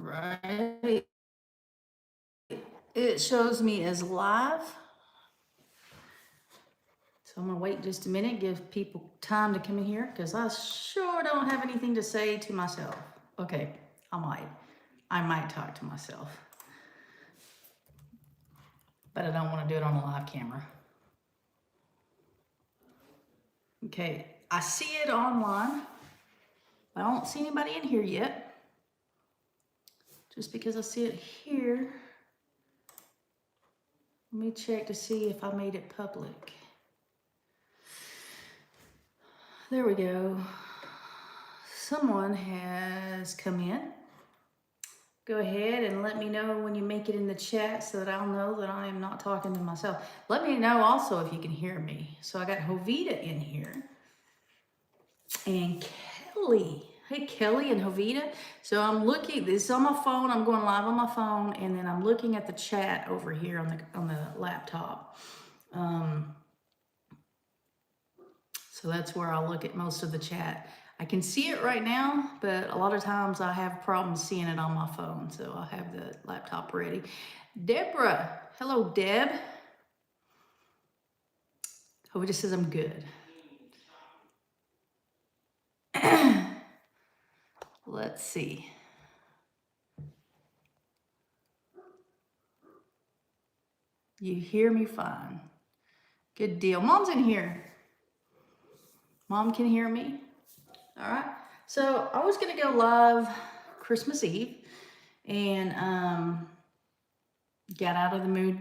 right. It shows me as live. So I'm gonna wait just a minute, give people time to come in here because I sure don't have anything to say to myself. Okay, I might talk to myself, but I don't want to do it on a live camera. Okay, I see it online. I don't see anybody in here yet. Just because I see it here, let me check to see if I made it public. There we go. Someone has come in. Go ahead and let me know when you make it in the chat so that I'll know that I am not talking to myself. Let me know also if you can hear me. So I got Jovita in here and Kelly. Hey, Kelly and Jovita. So I'm looking, this is on my phone. I'm going live on my phone, and then I'm looking at the chat over here on the laptop. So that's where I'll look at most of the chat. I can see it right now, but a lot of times I have problems seeing it on my phone. So I'll have the laptop ready. Deborah, hello, Deb. Jovita says I'm good. Let's see. You hear me fine. Good deal. Mom's in here. Mom can hear me. All right. So I was going to go live Christmas Eve and got out of the mood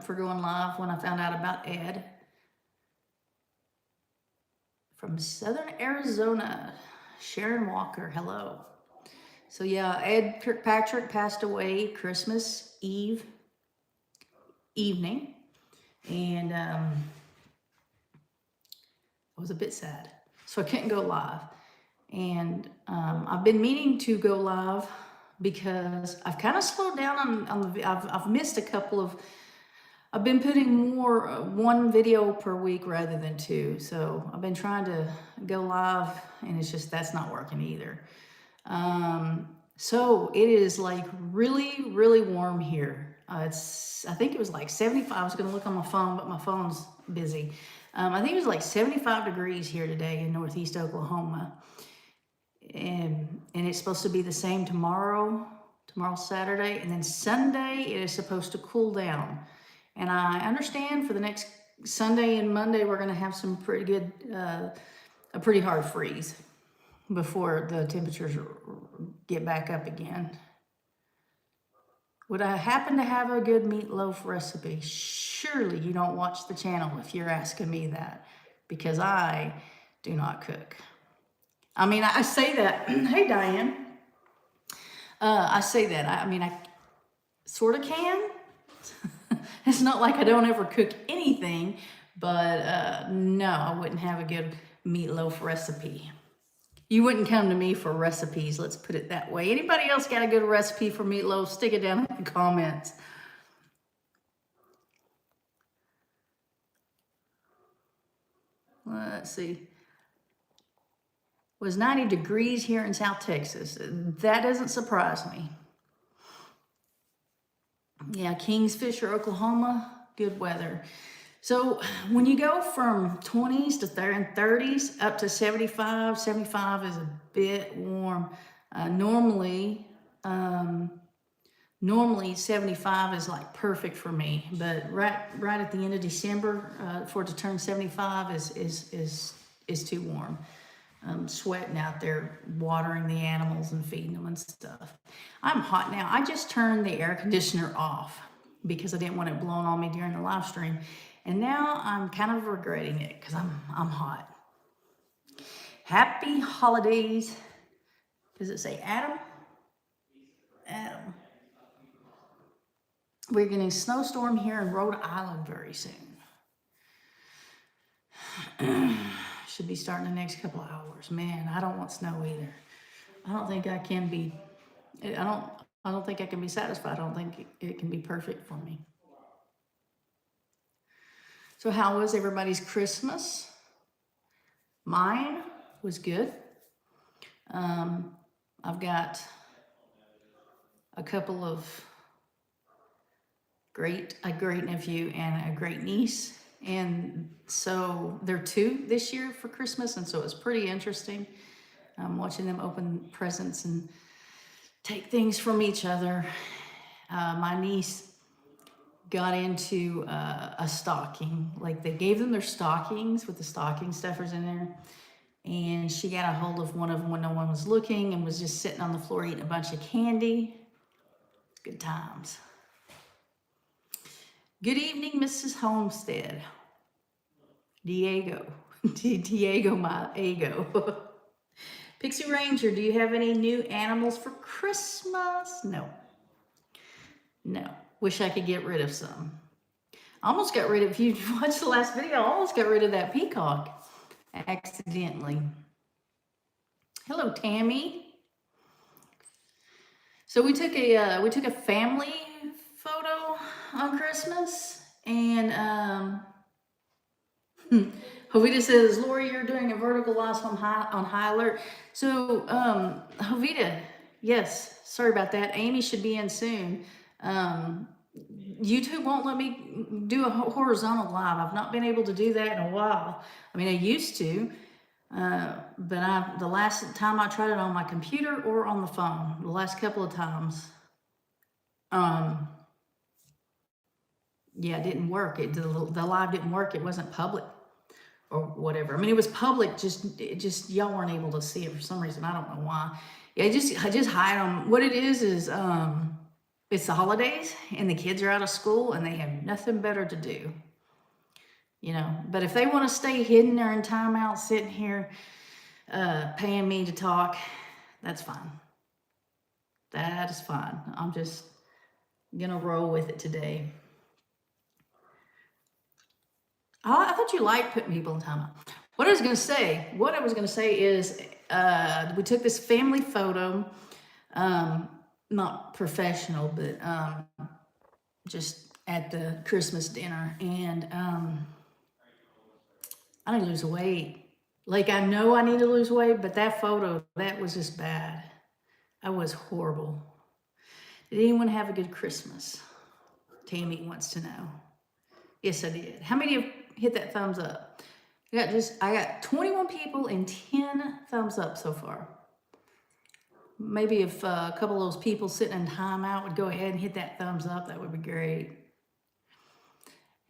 for going live when I found out about Ed from Southern Arizona. Sharon Walker, hello. So yeah, Ed Kirkpatrick passed away Christmas Eve evening, and I was a bit sad, so I couldn't go live. And I've been meaning to go live because I've kind of slowed down on the. I've missed a couple of. I've been putting more one video per week rather than two, so I've been trying to go live, and it's just that's not working either. So it is like really, really warm here. I think it was like 75. I was going to look on my phone, but my phone's busy. I think it was like 75 degrees here today in Northeast Oklahoma. And it's supposed to be the same tomorrow Saturday, and then Sunday it is supposed to cool down. And I understand for the next Sunday and Monday we're going to have some pretty good, a pretty hard freeze before the temperatures get back up again. Would I happen to have a good meatloaf recipe? Surely you don't watch the channel if you're asking me that, because I do not cook. I mean, I say that. Hey, Diane. I say that. I mean, I sort of can. It's not like I don't ever cook anything, but no, I wouldn't have a good meatloaf recipe. You wouldn't come to me for recipes, let's put it that way. Anybody else got a good recipe for meatloaf? Stick it down in the comments. Let's see. It was 90 degrees here in South Texas. That doesn't surprise me. Yeah, Kingsfisher, Oklahoma, good weather. So when you go from 20s to 30s up to 75, 75 is a bit warm. Normally 75 is like perfect for me, but right at the end of December for it to turn 75 is too warm. I'm sweating out there watering the animals and feeding them and stuff. I'm hot now. I just turned the air conditioner off because I didn't want it blowing on me during the live stream. And now I'm kind of regretting it because I'm hot. Happy holidays. Does it say Adam? Adam. We're getting a snowstorm here in Rhode Island very soon. Should be starting the next couple of hours. Man, I don't want snow either. I don't think I can be. I don't think I can be satisfied. I don't think it can be perfect for me. So how was everybody's Christmas? Mine was good. I've got a couple of a great nephew and a great niece. And so they're 2 this year for Christmas. And so it's pretty interesting watching them open presents and take things from each other. My niece got into a stocking. Like they gave them their stockings with the stocking stuffers in there. And she got a hold of one of them when no one was looking and was just sitting on the floor eating a bunch of candy. Good times. Good evening, Mrs. Homestead. Diego. Diego, my ego. Pixie Ranger, do you have any new animals for Christmas? No. No. Wish I could get rid of some. I almost got rid of, if you watched the last video, I almost got rid of that peacock accidentally. Hello, Tammy. So we took a family photo on Christmas, and Jovita says, Lorie, you're doing a vertical loss on high alert. So Jovita, yes, sorry about that. Amy should be in soon. YouTube won't let me do a horizontal live. I've not been able to do that in a while. I mean, I used to, but the last time I tried it on my computer or on the phone, the last couple of times, yeah, it didn't work. The live didn't work. It wasn't public or whatever. I mean, it was public, just y'all weren't able to see it for some reason. I don't know why. Yeah, I just hide them. What it is it's the holidays and the kids are out of school and they have nothing better to do. You know, but if they want to stay hidden or in timeout, sitting here, paying me to talk, that's fine. That is fine. I'm just gonna roll with it today. I thought you liked putting people in timeout. What I was gonna say is, we took this family photo, not professional, but just at the Christmas dinner, and I need to lose weight. Like, I know I need to lose weight, but that photo, that was just bad. That was horrible. Did anyone have a good Christmas? Tammy wants to know. Yes, I did. How many have hit that thumbs up? I got 21 people and 10 thumbs up so far. Maybe if a couple of those people sitting in timeout would go ahead and hit that thumbs up, that would be great.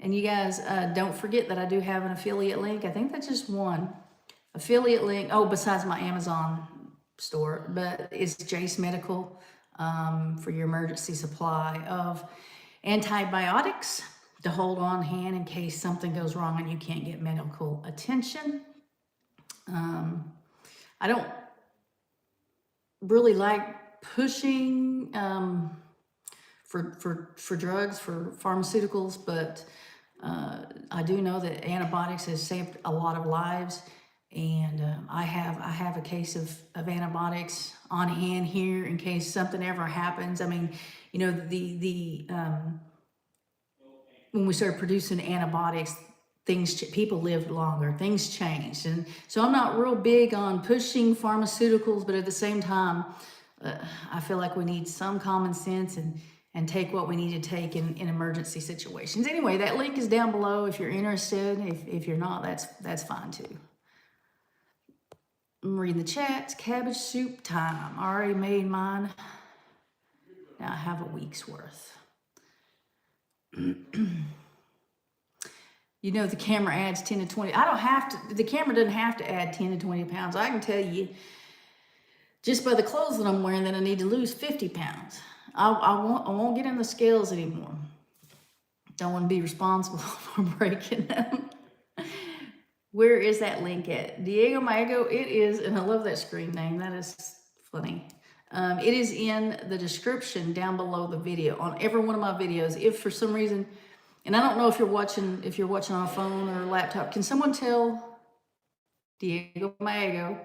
And you guys, don't forget that I do have an affiliate link. I think that's just one affiliate link. Oh, besides my Amazon store, but it's Jace Medical for your emergency supply of antibiotics to hold on hand in case something goes wrong and you can't get medical attention. I don't really like pushing for drugs, for pharmaceuticals, but I do know that antibiotics has saved a lot of lives, and I have a case of antibiotics on hand here in case something ever happens. I mean, you know, when we started producing antibiotics, people lived longer, things changed. And so I'm not real big on pushing pharmaceuticals, but at the same time, I feel like we need some common sense and take what we need to take in emergency situations. Anyway, that link is down below if you're interested. If you're not, that's fine too. I'm reading the chats. Cabbage soup time. I already made mine. Now I have a week's worth. You know, the camera adds 10 to 20. I don't have to, the camera doesn't have to add 10 to 20 pounds. I can tell you just by the clothes that I'm wearing that I need to lose 50 pounds. I won't get in the scales anymore. Don't want to be responsible for breaking them. Where is that link at? Diego Maego, it is, and I love that screen name. That is funny. It is in the description down below the video on every one of my videos. If for some reason, and I don't know if you're watching on a phone or a laptop, can someone tell Diego Maego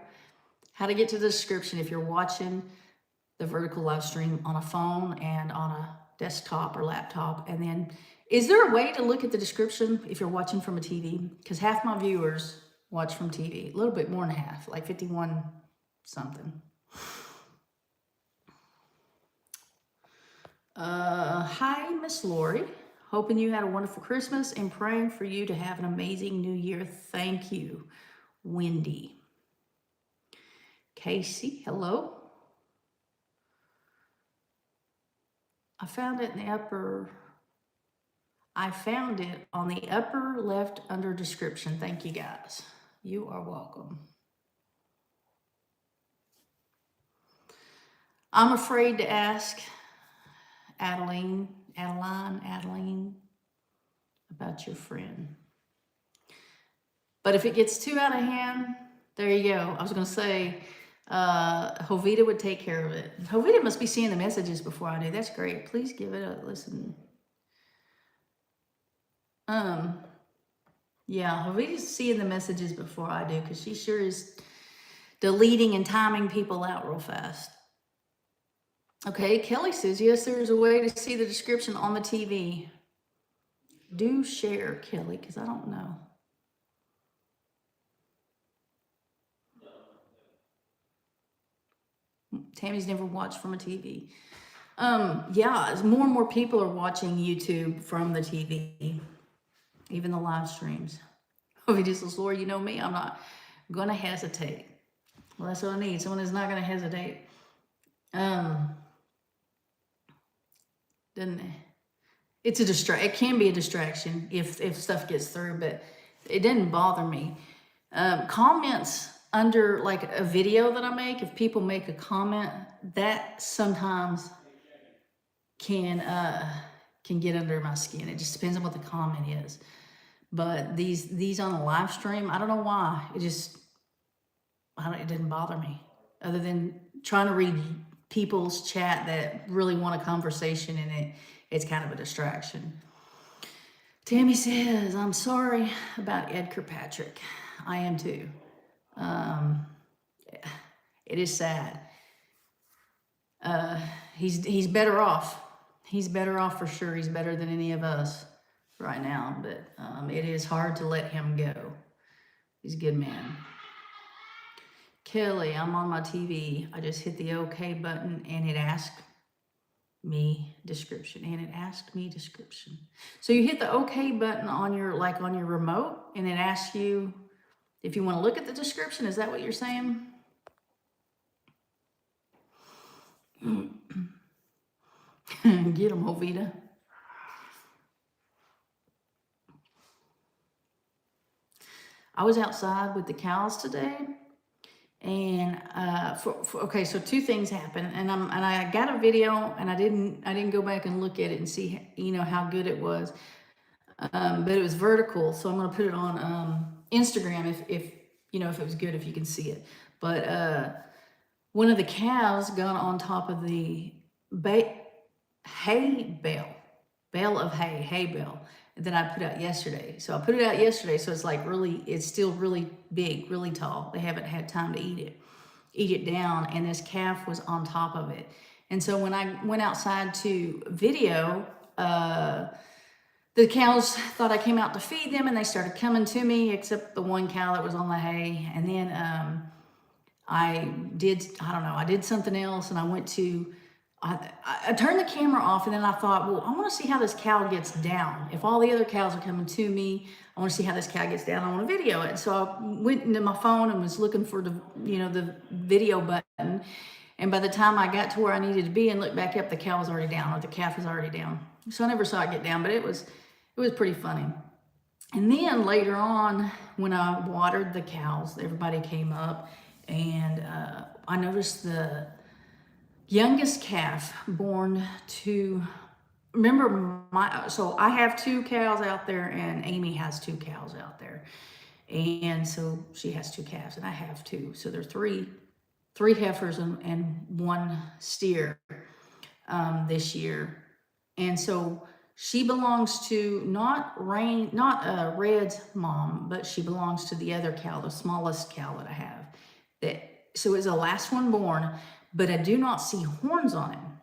how to get to the description if you're watching the vertical live stream on a phone and on a desktop or laptop? And then, is there a way to look at the description if you're watching from a TV? Because half my viewers watch from TV, a little bit more than half, like 51 something. Hi, Miss Lorie. Hoping you had a wonderful Christmas and praying for you to have an amazing new year. Thank you, Wendy. Casey, hello. I found it on the upper left under description. Thank you, guys. You are welcome. I'm afraid to ask Adeline, about your friend. But if it gets too out of hand, there you go. I was going to say, Jovita would take care of it. Jovita must be seeing the messages before I do. That's great. Please give it a listen. Yeah, Jovita's seeing the messages before I do because she sure is deleting and timing people out real fast. Okay, Kelly says, yes, there's a way to see the description on the TV. Do share, Kelly, because I don't know. Tammy's never watched from a TV. Yeah, as more and more people are watching YouTube from the TV, even the live streams. Oh, he just says, Lord, you know me, I'm not going to hesitate. Well, that's what I need. Someone who's not going to hesitate. It's it can be a distraction if stuff gets through, but it didn't bother me. Comments under like a video that I make, if people make a comment, that sometimes can get under my skin. It just depends on what the comment is. But these on a live stream, I don't know why. It didn't bother me, other than trying to read people's chat that really want a conversation, and it's kind of a distraction. Tammy says, I'm sorry about Ed Kirkpatrick. I am too. It is sad. He's better off. He's better off for sure. He's better than any of us right now, but it is hard to let him go. He's a good man. Kelly, I'm on my TV. I just hit the OK button and it asked me description. So you hit the OK button on your remote, and it asks you if you want to look at the description. Is that what you're saying? Get him, Jovita. I was outside with the cows today, and okay, so two things happened, and I got a video, and I didn't go back and look at it and see how good it was, but it was vertical, so I'm gonna put it on Instagram if it was good, if you can see it. But one of the calves got on top of the hay bale that I put out yesterday. So I put it out yesterday, so it's still really big, really tall. They haven't had time to eat it down, and this calf was on top of it. And so when I went outside to video, the cows thought I came out to feed them, and they started coming to me, except the one cow that was on the hay. And then I did something else, and I went to, I turned the camera off, and then I thought, well, I want to see how this cow gets down. If all the other cows are coming to me, I want to see how this cow gets down. I want to video it. So I went into my phone and was looking for the video button. And by the time I got to where I needed to be and looked back up, the cow was already down, or the calf was already down. So I never saw it get down, but it was pretty funny. And then later on, when I watered the cows, everybody came up, and I noticed the youngest calf born to, so I have two cows out there, and Amy has two cows out there. And so she has two calves, and I have two. So there are three heifers and one steer this year. And so she belongs to not Red's mom, but she belongs to the other cow, the smallest cow that I have. So it's the last one born, but I do not see horns on him.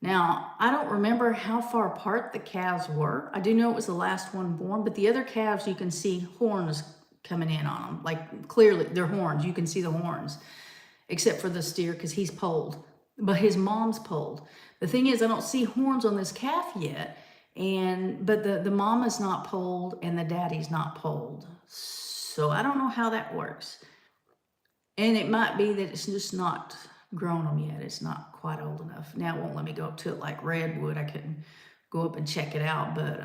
Now, I don't remember how far apart the calves were. I do know it was the last one born, but the other calves, you can see horns coming in on them. Like, clearly, they're horns. You can see the horns, except for the steer, because he's polled. but his mom's polled. The thing is, I don't see horns on this calf yet, but the mama's not polled and the daddy's not polled. So I don't know how that works. And it might be that it's just not grown them yet. It's not quite old enough. Now it won't let me go up to it like Red would. I couldn't go up and check it out, but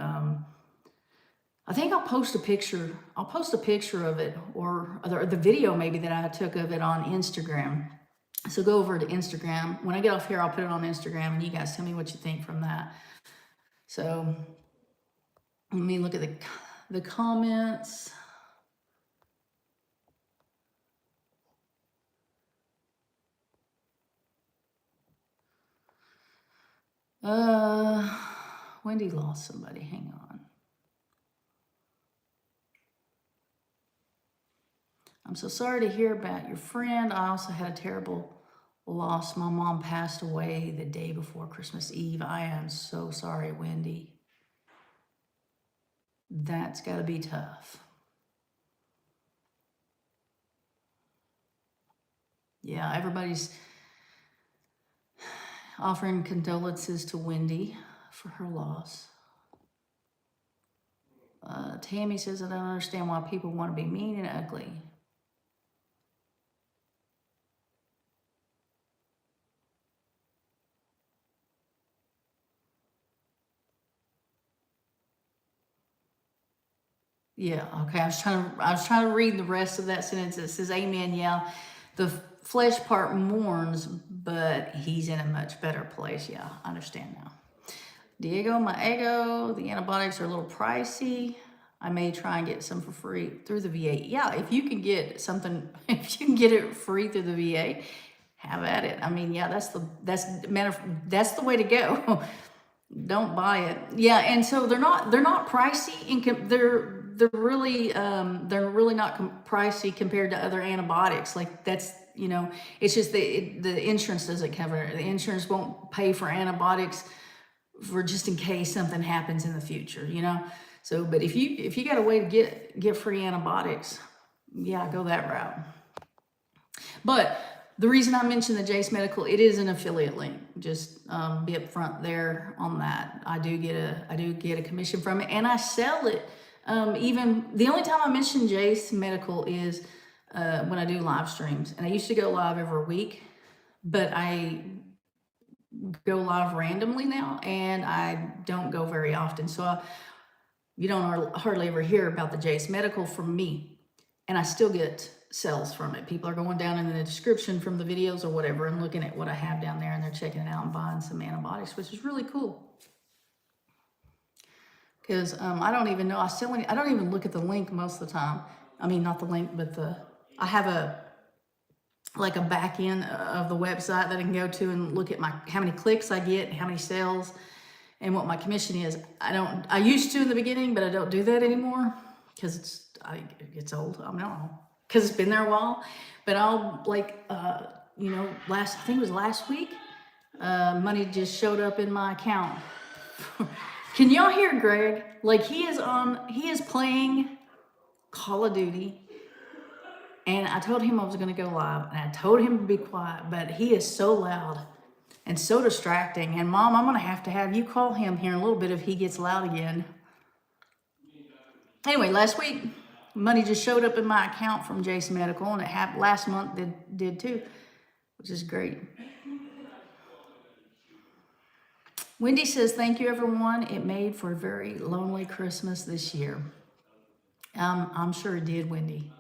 I think I'll post a picture. I'll post a picture of it, or the video maybe that I took of it on Instagram. So go over to Instagram. When I get off here, I'll put it on Instagram, and you guys tell me what you think from that. So let me look at the comments. Wendy lost somebody. Hang on. I'm so sorry to hear about your friend. I also had a terrible loss. My mom passed away the day before Christmas Eve. I am so sorry, Wendy. That's got to be tough. Yeah, everybody's offering condolences to Wendy for her loss. Tammy says, I don't understand why people want to be mean and ugly. Yeah, okay. I was trying to read the rest of that sentence. It says, amen. Yeah, the flesh part mourns, but he's in a much better place. Yeah, I understand now. Diego, my ego, the antibiotics are a little pricey. I may try and get some for free through the VA. Yeah, if you can get something, if you can get it free through the VA, have at it. I mean, yeah, that's the way to go. Don't buy it. Yeah, and so they're not pricey. They're really not pricey compared to other antibiotics. Like that's, it's just the insurance doesn't cover it. The insurance won't pay for antibiotics for just in case something happens in the future, So, but if you got a way to get free antibiotics, yeah, go that route. But the reason I mentioned the Jace Medical, it is an affiliate link. Just be upfront there on that. I do get a commission from it, and I sell it. Even the only time I mention Jace Medical is when I do live streams, and I used to go live every week, but I go live randomly now, and I don't go very often. So you don't hardly ever hear about the Jace Medical from me, and I still get sales from it. People are going down in the description from the videos or whatever and looking at what I have down there, and they're checking it out and buying some antibiotics, which is really cool. Because I don't even know, I don't even look at the link most of the time. I mean, not the link, but I have a back end of the website that I can go to and look at how many clicks I get, how many sales, and what my commission is. I used to in the beginning, but I don't do that anymore because it's old. I don't know, because it's been there a while. But I'll I think it was last week, money just showed up in my account. Can y'all hear Greg? Like he is playing Call of Duty. And I told him I was going to go live, and I told him to be quiet, but he is so loud and so distracting. And Mom, I'm going to have you call him here in a little bit if he gets loud again. Anyway, last week, money just showed up in my account from Jace Medical, and it happened last month. Did too, which is great. Wendy says, thank you, everyone. It made for a very lonely Christmas this year. I'm sure it did, Wendy.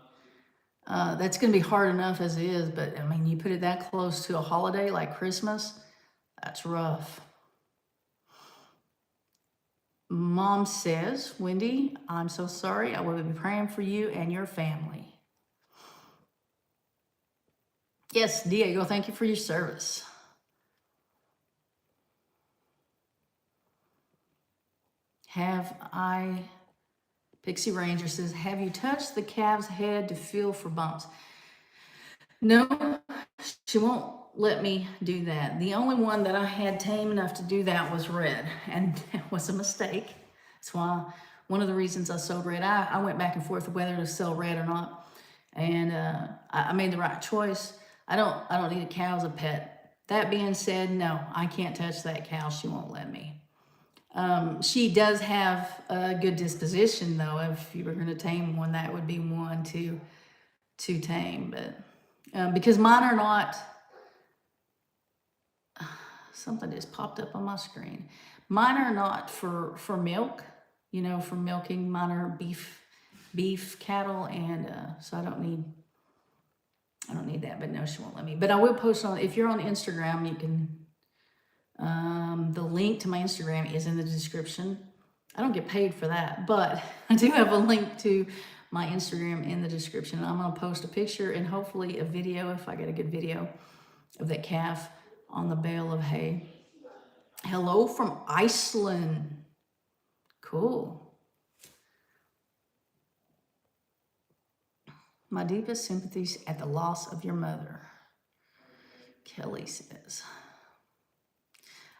That's going to be hard enough as it is, but I mean, you put it that close to a holiday like Christmas, that's rough. Mom says, Wendy, I'm so sorry. I will be praying for you and your family. Yes, Diego, thank you for your service. Pixie Ranger says, have you touched the calf's head to feel for bumps? No, she won't let me do that. The only one that I had tame enough to do that was Red, and it was a mistake. That's why one of the reasons I sold Red. I went back and forth whether to sell Red or not, and I made the right choice. I don't need a cow as a pet. That being said, no, I can't touch that cow. She won't let me. She does have a good disposition, though. If you were going to tame one, that would be one to tame. But because mine are not, something just popped up on my screen. Mine are not for milk, you know, for milking. Mine are beef cattle, and so I don't need that. But no, she won't let me. But I will post on, if you're on Instagram, you can. The link to my Instagram is in the description. I don't get paid for that, but I do have a link to my Instagram in the description. I'm going to post a picture and hopefully a video, if I get a good video, of that calf on the bale of hay. Hello from Iceland. Cool. My deepest sympathies at the loss of your mother, Kelly says.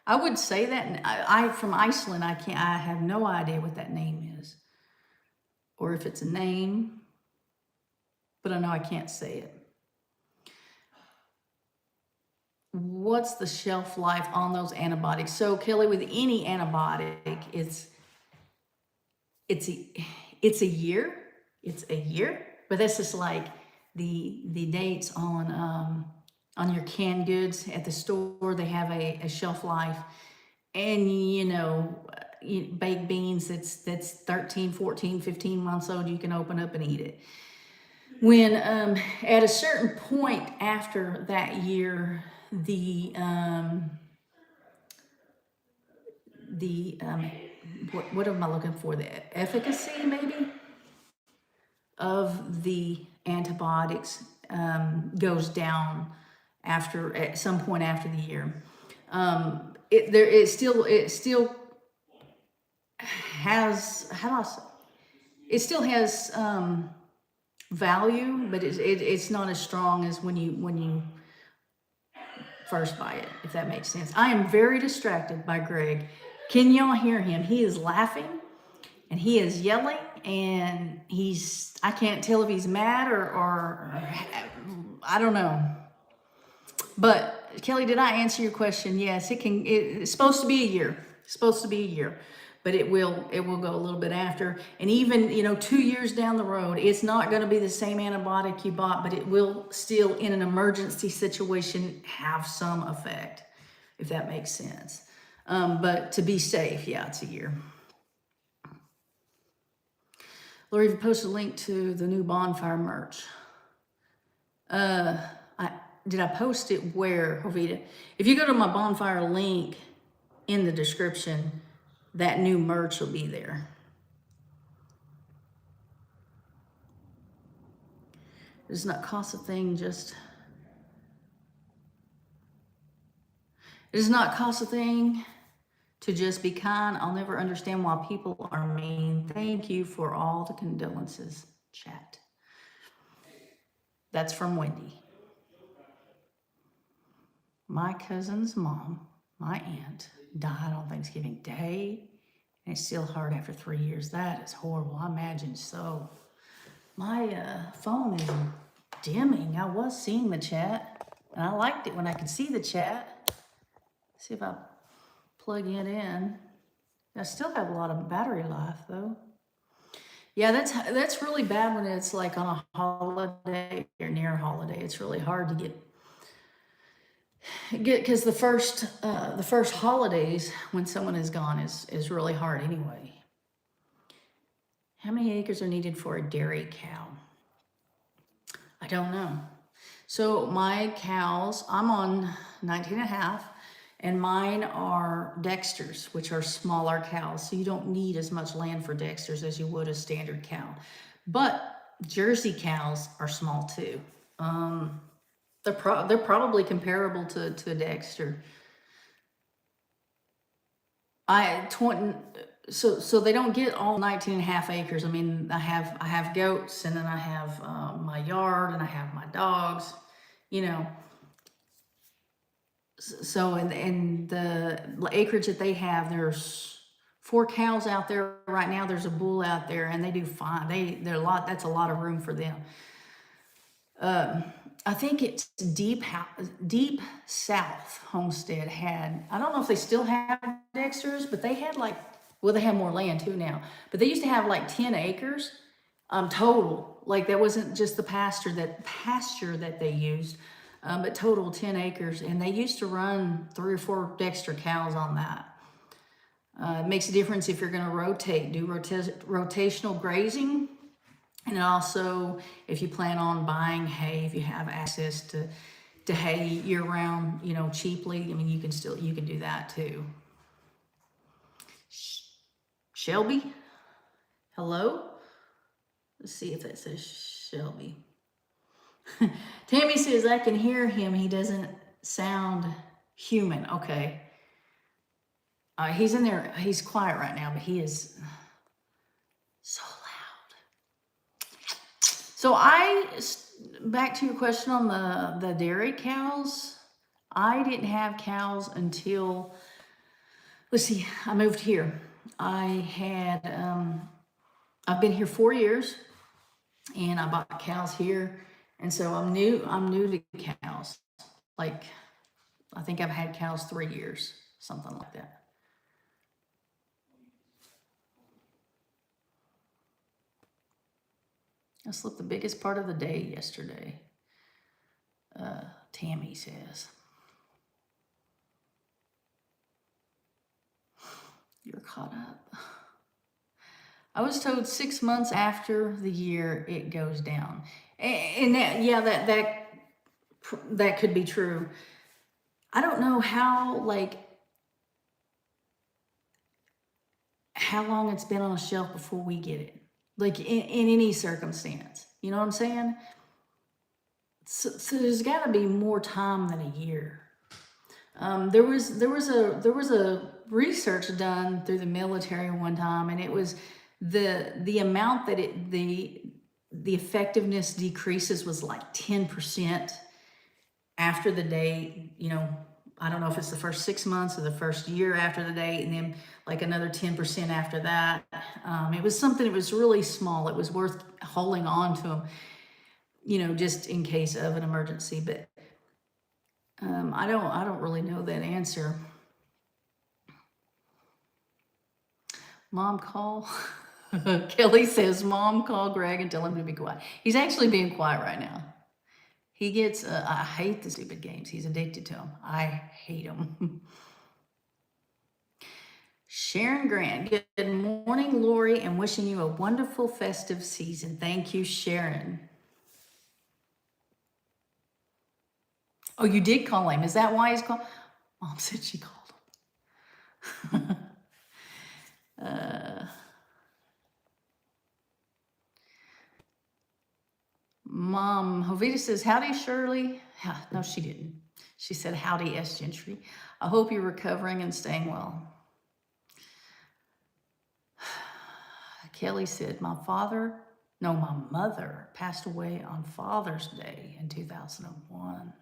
I would say that, and I from Iceland, I have no idea what that name is, or if it's a name, but I know I can't say it. What's the shelf life on those antibiotics? So Kelly, with any antibiotic, it's a year. It's a year, but that's just like the dates on your canned goods at the store. They have a shelf life, and you know, baked beans that's 13, 14, 15 months old, you can open up and eat it. When at a certain point after that year, what am I looking for? The efficacy maybe of the antibiotics goes down at some point after the year. It still has, how do I say? It still has value, but it's not as strong as when you first buy it, if that makes sense. I am very distracted by Greg. Can y'all hear him? He is laughing and he is yelling, and I can't tell if he's mad or I don't know. But Kelly, did I answer your question? Yes, it's supposed to be a year. It's supposed to be a year, but it will go a little bit after. And even, 2 years down the road, it's not going to be the same antibiotic you bought, but it will still, in an emergency situation, have some effect, if that makes sense. But to be safe, yeah, it's a year. Lorie, you posted a link to the new bonfire merch. Did I post it where, Jovita? If you go to my bonfire link in the description, that new merch will be there. It does not cost a thing, it does not cost a thing to just be kind. I'll never understand why people are mean. Thank you for all the condolences, chat. That's from Wendy. My cousin's mom, my aunt, died on Thanksgiving Day, and it's still hard after 3 years. That is horrible. I imagine so. My phone is dimming. I was seeing the chat, and I liked it when I could see the chat. Let's see if I plug it in. I still have a lot of battery life, though. Yeah, that's really bad when it's like on a holiday or near a holiday. It's really hard to get because the first holidays when someone is gone is really hard anyway. How many acres are needed for a dairy cow? I don't know. So my cows, I'm on 19 and a half, and mine are Dexters, which are smaller cows. So you don't need as much land for Dexters as you would a standard cow. But Jersey cows are small too. They're probably comparable to a Dexter. So they don't get all 19 and a half acres. I mean, I have goats, and then I have my yard, and I have my dogs, So in the acreage that they have, there's 4 cows out there right now. There's a bull out there, and they do fine. That's a lot of room for them. I think it's Deep South Homestead had, I don't know if they still have Dexter's, but they had like, well, they have more land too now, but they used to have like 10 acres total. Like that wasn't just the pasture that they used, but total 10 acres. And they used to run 3 or 4 Dexter cows on that. It makes a difference if you're going to do rotational grazing. And also, if you plan on buying hay, if you have access to hay year round, cheaply, I mean, you can do that too. Shelby, hello? Let's see if that says Shelby. Tammy says, I can hear him. He doesn't sound human. Okay. He's in there. He's quiet right now, but he is so loud. So back to your question on the dairy cows. I didn't have cows until, let's see, I moved here. I've been here 4 years, and I bought cows here. And so I'm new to cows. Like, I think I've had cows 3 years, something like that. I slept the biggest part of the day yesterday, Tammy says. You're caught up. I was told 6 months after the year it goes down. And that could be true. I don't know how long it's been on a shelf before we get it. Like in any circumstance, you know what I'm saying? So there's got to be more time than a year. There was a research done through the military one time, and it was the amount that the effectiveness decreases was like 10% after the date. I don't know if it's the first 6 months or the first year after the date, and then like another 10% after that. It was something, it was really small. It was worth holding on to them, just in case of an emergency. But I don't really know that answer. Mom, call. Kelly says, Mom, call Greg and tell him to be quiet. He's actually being quiet right now. He gets, I hate the stupid games. He's addicted to them. I hate them. Sharon Grant, good morning, Lorie, and wishing you a wonderful festive season. Thank you, Sharon. Oh, you did call him. Is that why he's called? Mom said she called him. Mom, Jovita says, howdy, Shirley. No, she didn't. She said, howdy, S. Gentry. I hope you're recovering and staying well. Kelly said, my mother passed away on Father's Day in 2001.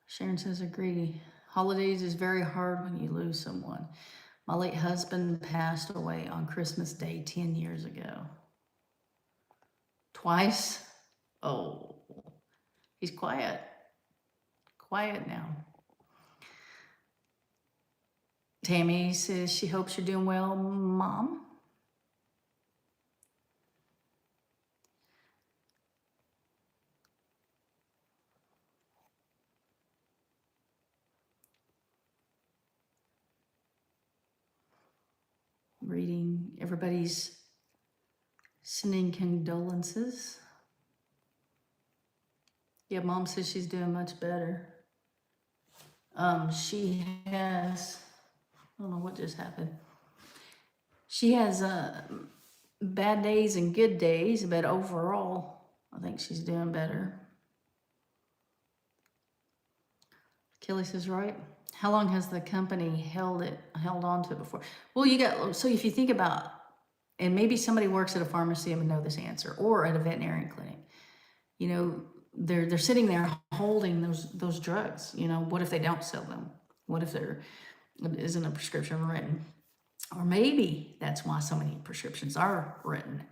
Sharon says, agree. Holidays is very hard when you lose someone. My late husband passed away on Christmas Day 10 years ago. Twice? Oh, he's quiet. Quiet now. Tammy says she hopes you're doing well, Mom. Reading, everybody's sending condolences. Yeah, Mom says she's doing much better. She has, I don't know what just happened. She has bad days and good days, but overall, I think she's doing better. Kelly says, right. How long has the company held on to it before? Well, so if you think about, and maybe somebody works at a pharmacy and would know this answer, or at a veterinarian clinic, they're sitting there holding those drugs. What if they don't sell them? What if there isn't a prescription written? Or maybe that's why so many prescriptions are written.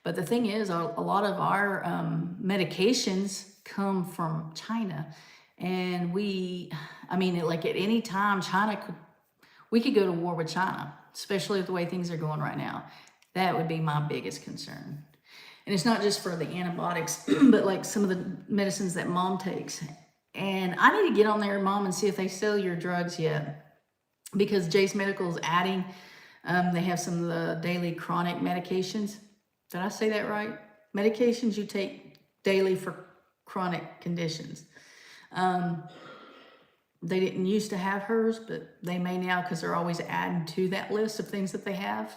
But the thing is, a lot of our medications come from China. And I mean, like at any time, we could go to war with China, especially the way things are going right now. That would be my biggest concern. And it's not just for the antibiotics, but like some of the medicines that mom takes. And I need to get on there, Mom, and see if they sell your drugs yet. Because Jace Medical is adding, they have some of the daily chronic medications. Did I say that right? Medications you take daily for chronic conditions. They didn't used to have hers, but they may now because they're always adding to that list of things that they have.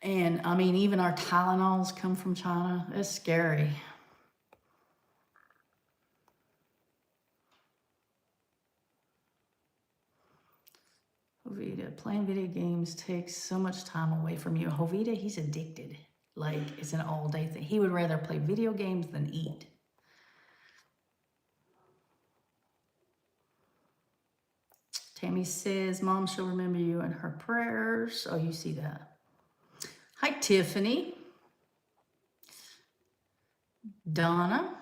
And I mean, even our Tylenols come from China. It's scary. Jovita, playing video games takes so much time away from you. Jovita, he's addicted. Like, it's an all-day thing. He would rather play video games than eat. Tammy says, Mom, she'll remember you in her prayers. Oh, you see that. Hi, Tiffany. Donna.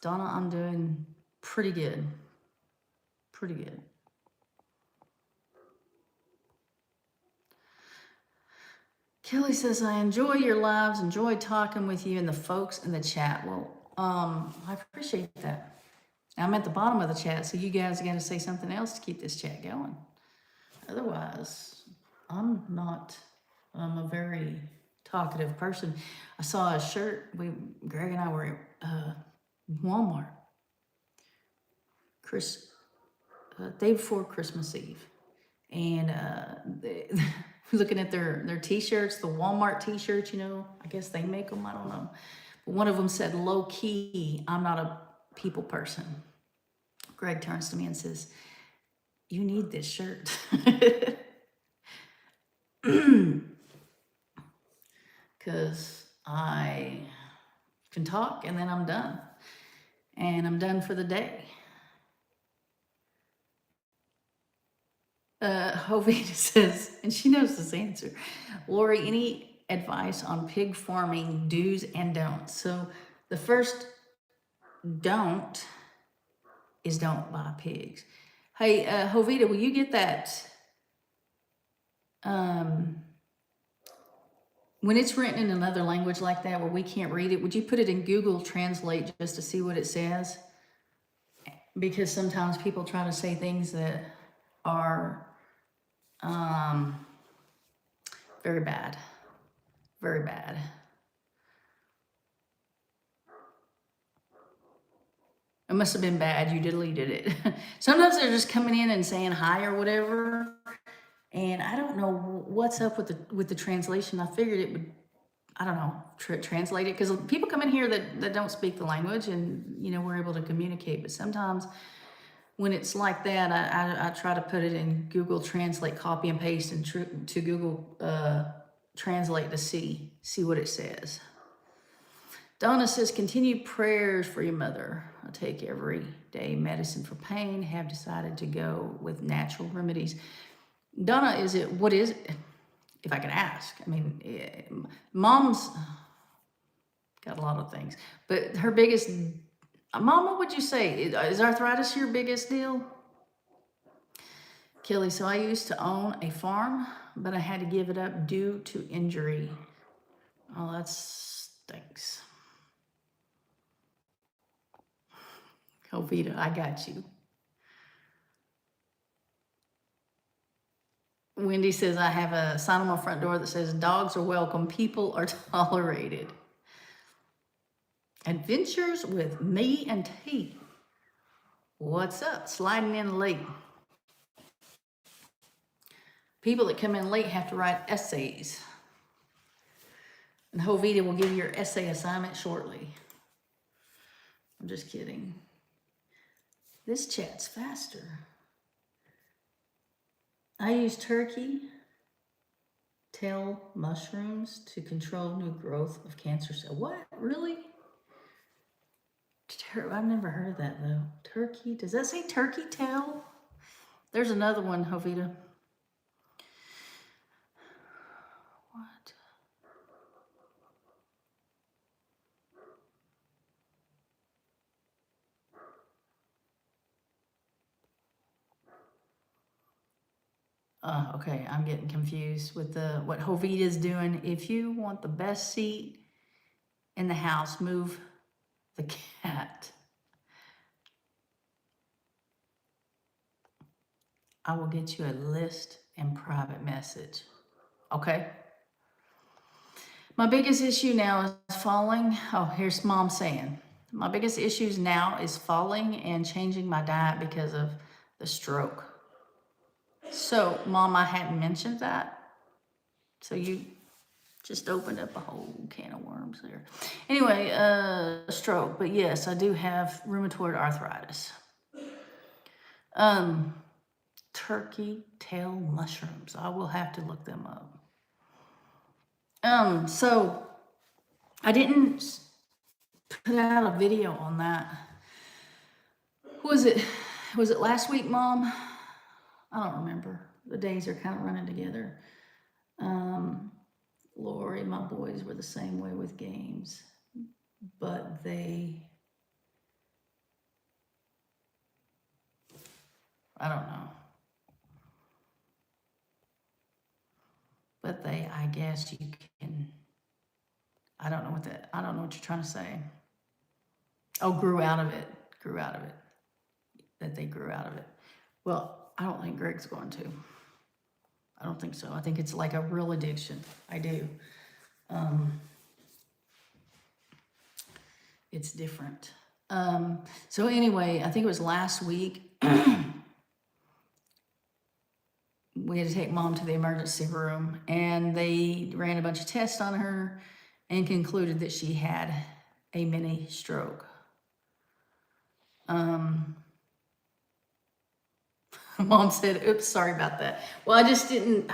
Donna, I'm doing pretty good. Pretty good. Kelly says, I enjoy your lives, enjoy talking with you and the folks in the chat. Well, I appreciate that. I'm at the bottom of the chat, so you guys got to say something else to keep this chat going. Otherwise, I'm a very talkative person. I saw a shirt, Greg and I were at Walmart, day before Christmas Eve. And looking at their t-shirts, the Walmart t-shirts, you know, I guess they make them, I don't know. But one of them said, low key, I'm not a people person. Greg turns to me and says, you need this shirt. Because I can talk and then I'm done. And I'm done for the day. Jovita says, and she knows this answer, Lorie, any advice on pig farming do's and don'ts? So the first don't is don't buy pigs. Hey, Jovita, will you get that? When it's written in another language like that where we can't read it, would you put it in Google Translate just to see what it says? Because sometimes people try to say things that are very bad. Very bad. It must have been bad. You deleted it. Sometimes they're just coming in and saying hi or whatever. And I don't know what's up with the translation. I figured it would, I don't know, translate it. Because people come in here that don't speak the language and, you know, we're able to communicate. But sometimes when it's like that, I try to put it in Google Translate, copy and paste to Google Translate to see what it says. Donna says, continued prayers for your mother. I take every day medicine for pain, have decided to go with natural remedies. Donna, what is it? If I can ask. I mean, Mom's got a lot of things, but her biggest, Mom, what would you say? Is arthritis your biggest deal? Kelly, so I used to own a farm, but I had to give it up due to injury. Oh, that stinks. Jovita, I got you. Wendy says, I have a sign on my front door that says, dogs are welcome, people are tolerated. Adventures with me and T. What's up? Sliding in late. People that come in late have to write essays. And Jovita will give you your essay assignment shortly. I'm just kidding. This chat's faster. I use turkey tail mushrooms to control new growth of cancer cells. What? Really? I've never heard of that though. Turkey, does that say turkey tail? There's another one, Jovita. What? Okay, I'm getting confused with what Jovita's doing. If you want the best seat in the house, move the cat. I will get you a list and private message. Okay? My biggest issue now is falling. Oh, here's Mom saying. My biggest issues now is falling and changing my diet because of the stroke. So, Mom, I hadn't mentioned that. So you just opened up a whole can of worms there. Anyway, stroke. But yes, I do have rheumatoid arthritis. Turkey tail mushrooms. I will have to look them up. So I didn't put out a video on that. Was it last week, Mom? I don't remember. The days are kind of running together. Lorie, my boys were the same way with games, but I don't know. But I guess you can, I don't know what you're trying to say. Oh, grew out of it. That they grew out of it. Well, I don't think Greg's going to. I don't think so. I think it's like a real addiction. I do. It's different. So anyway, I think it was last week. We had to take Mom to the emergency room, and they ran a bunch of tests on her and concluded that she had a mini stroke. Mom said, "Oops, sorry about that." Well, I just didn't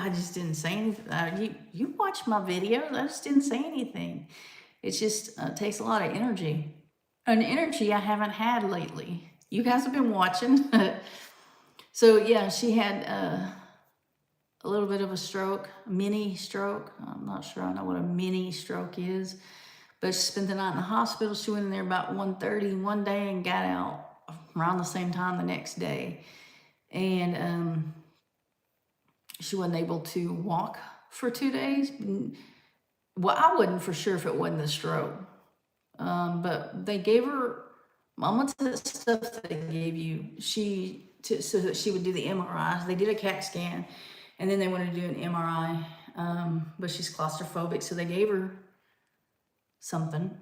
say anything. You watch my videos. I just didn't say anything. It just takes a lot of energy, an energy I haven't had lately. You guys have been watching. So yeah, she had a little bit of a stroke, a mini stroke. I'm not sure I know what a mini stroke is, but she spent the night in the hospital. She went in there about 1:30 one day and got out around the same time the next day. And she wasn't able to walk for 2 days. Well, I wasn't for sure if it wasn't the stroke. But they gave her, Mom, what's the stuff they gave you? So that she would do the MRI. They did a CAT scan, and then they wanted to do an MRI. But she's claustrophobic, so they gave her something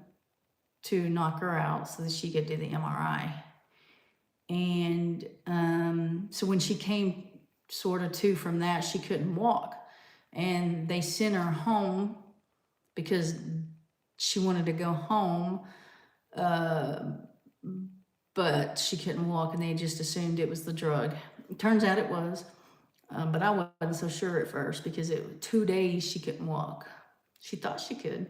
to knock her out so that she could do the MRI. And so when she came sort of to from that, she couldn't walk. And they sent her home because she wanted to go home, but she couldn't walk, and they just assumed it was the drug. It turns out it was, but I wasn't so sure at first because it was 2 days she couldn't walk. She thought she could.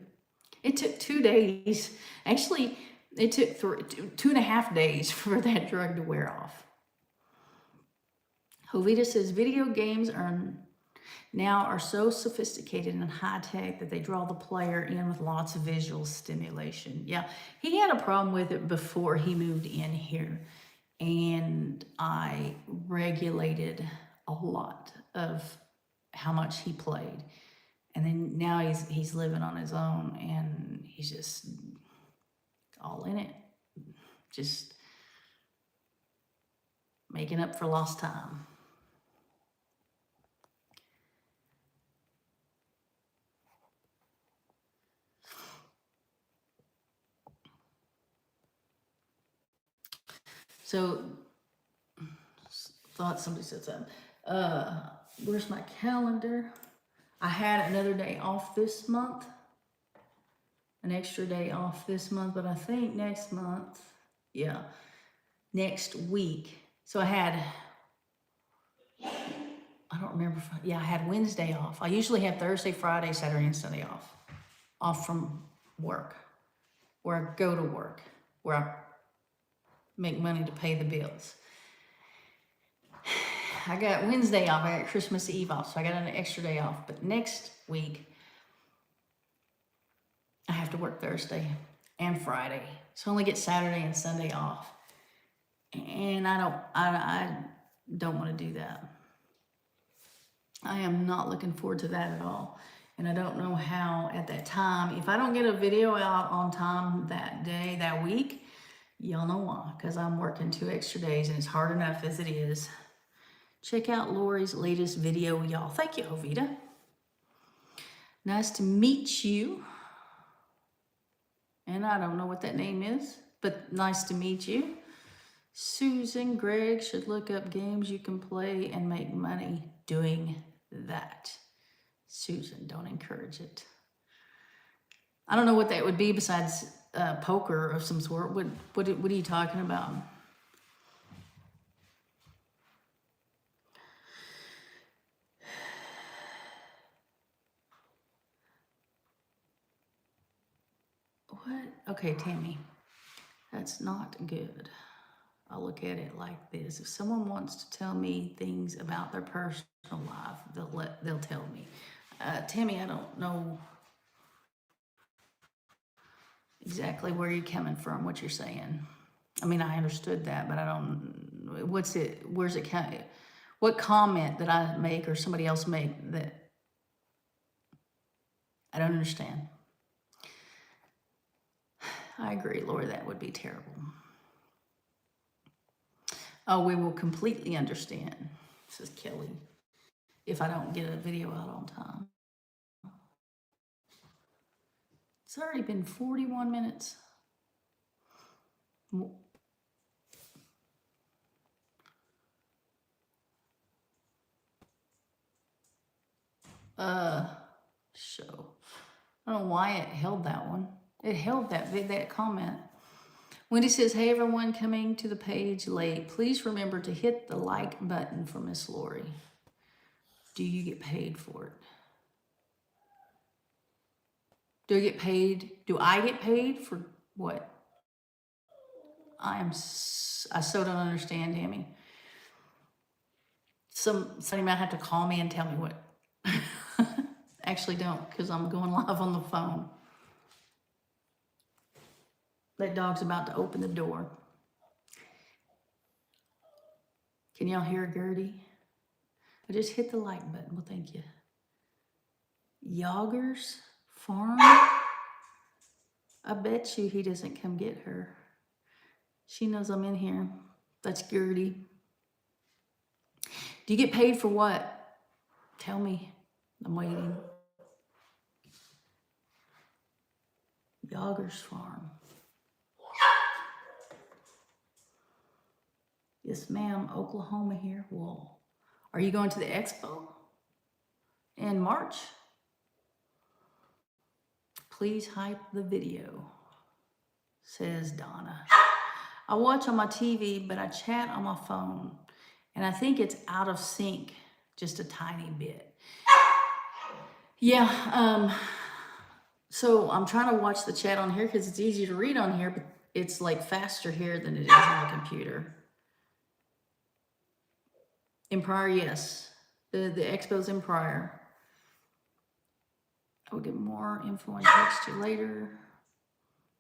It took 2 days. Actually, it took 2.5 days for that drug to wear off. Jovita says video games are so sophisticated and high tech that they draw the player in with lots of visual stimulation. Yeah, he had a problem with it before he moved in here, and I regulated a lot of how much he played. And then now he's living on his own, and he's just all in it, just making up for lost time. So, thought somebody said something. Where's my calendar? I had another day off this month, an extra day off this month, but I think next week. So I don't remember. I had Wednesday off. I usually have Thursday, Friday, Saturday, and Sunday off from work, where I go to work, where I make money to pay the bills. I got Wednesday off. I got Christmas Eve off, so I got an extra day off. But next week, I have to work Thursday and Friday, so I only get Saturday and Sunday off. And I don't want to do that. I am not looking forward to that at all. And I don't know how at that time, if I don't get a video out on time that day, that week, y'all know why, because I'm working 2 extra days and it's hard enough as it is. Check out Lorie's latest video, y'all. Thank you, Ovita. Nice to meet you. And I don't know what that name is, but nice to meet you. Susan, Greg should look up games you can play and make money doing that. Susan, don't encourage it. I don't know what that would be besides poker of some sort. What are you talking about? What? Okay, Tammy, that's not good. I'll look at it like this. If someone wants to tell me things about their personal life, they'll tell me. Tammy, I don't know exactly where you're coming from, what you're saying. I mean, I understood that, but I don't, where's it coming? What comment did I make or somebody else make that I don't understand? I agree, Lori, that would be terrible. Oh, we will completely understand, says Kelly, if I don't get a video out on time. It's already been 41 minutes. Show. I don't know why it held that one. It held that comment. Wendy says, hey everyone coming to the page late, please remember to hit the like button for Miss Lorie. Do you get paid for it? Do I get paid? Do I get paid for what? I so don't understand, Tammy. Somebody might have to call me and tell me what. Actually don't, because I'm going live on the phone. That dog's about to open the door. Can y'all hear Gertie? I just hit the like button. Well, thank you. Yoggers Farm? I bet you he doesn't come get her. She knows I'm in here. That's Gertie. Do you get paid for what? Tell me. I'm waiting. Yoggers Farm. Yes, ma'am. Oklahoma here. Whoa. Are you going to the expo in March? Please hype the video, says Donna. I watch on my TV, but I chat on my phone, and I think it's out of sync just a tiny bit. Yeah, so I'm trying to watch the chat on here because it's easy to read on here, but it's like faster here than it is on the computer. In Pryor, yes. The expo's in Pryor. I will get more info and text you later.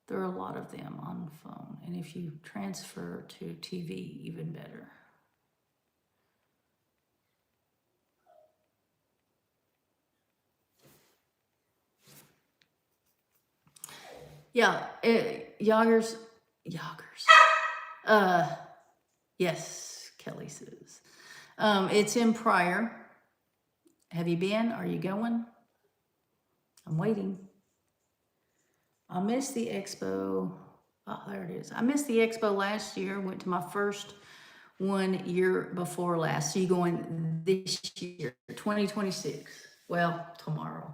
There are a lot of them on the phone. And if you transfer to TV, even better. Yeah, Yoggers. Yes, Kelly says. It's in Pryor. Have you been? Are you going? I'm waiting. I missed the expo. Oh, there it is. I missed the expo last year. Went to my first one year before last. So you going this year, 2026. Well, tomorrow.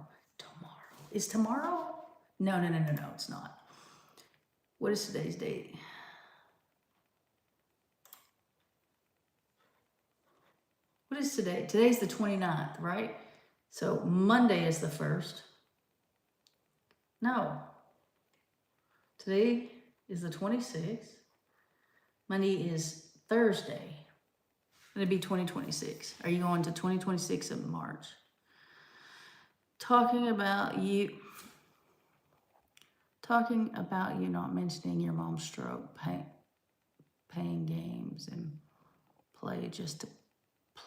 Is tomorrow? No, it's not. What is today's date? What is today? Today's the 29th, right? So Monday is the 1st. No. Today is the 26th. Monday is Thursday. It'd be 2026. Are you going to 2026 in March? Talking about you not mentioning your mom's stroke, playing games and play just to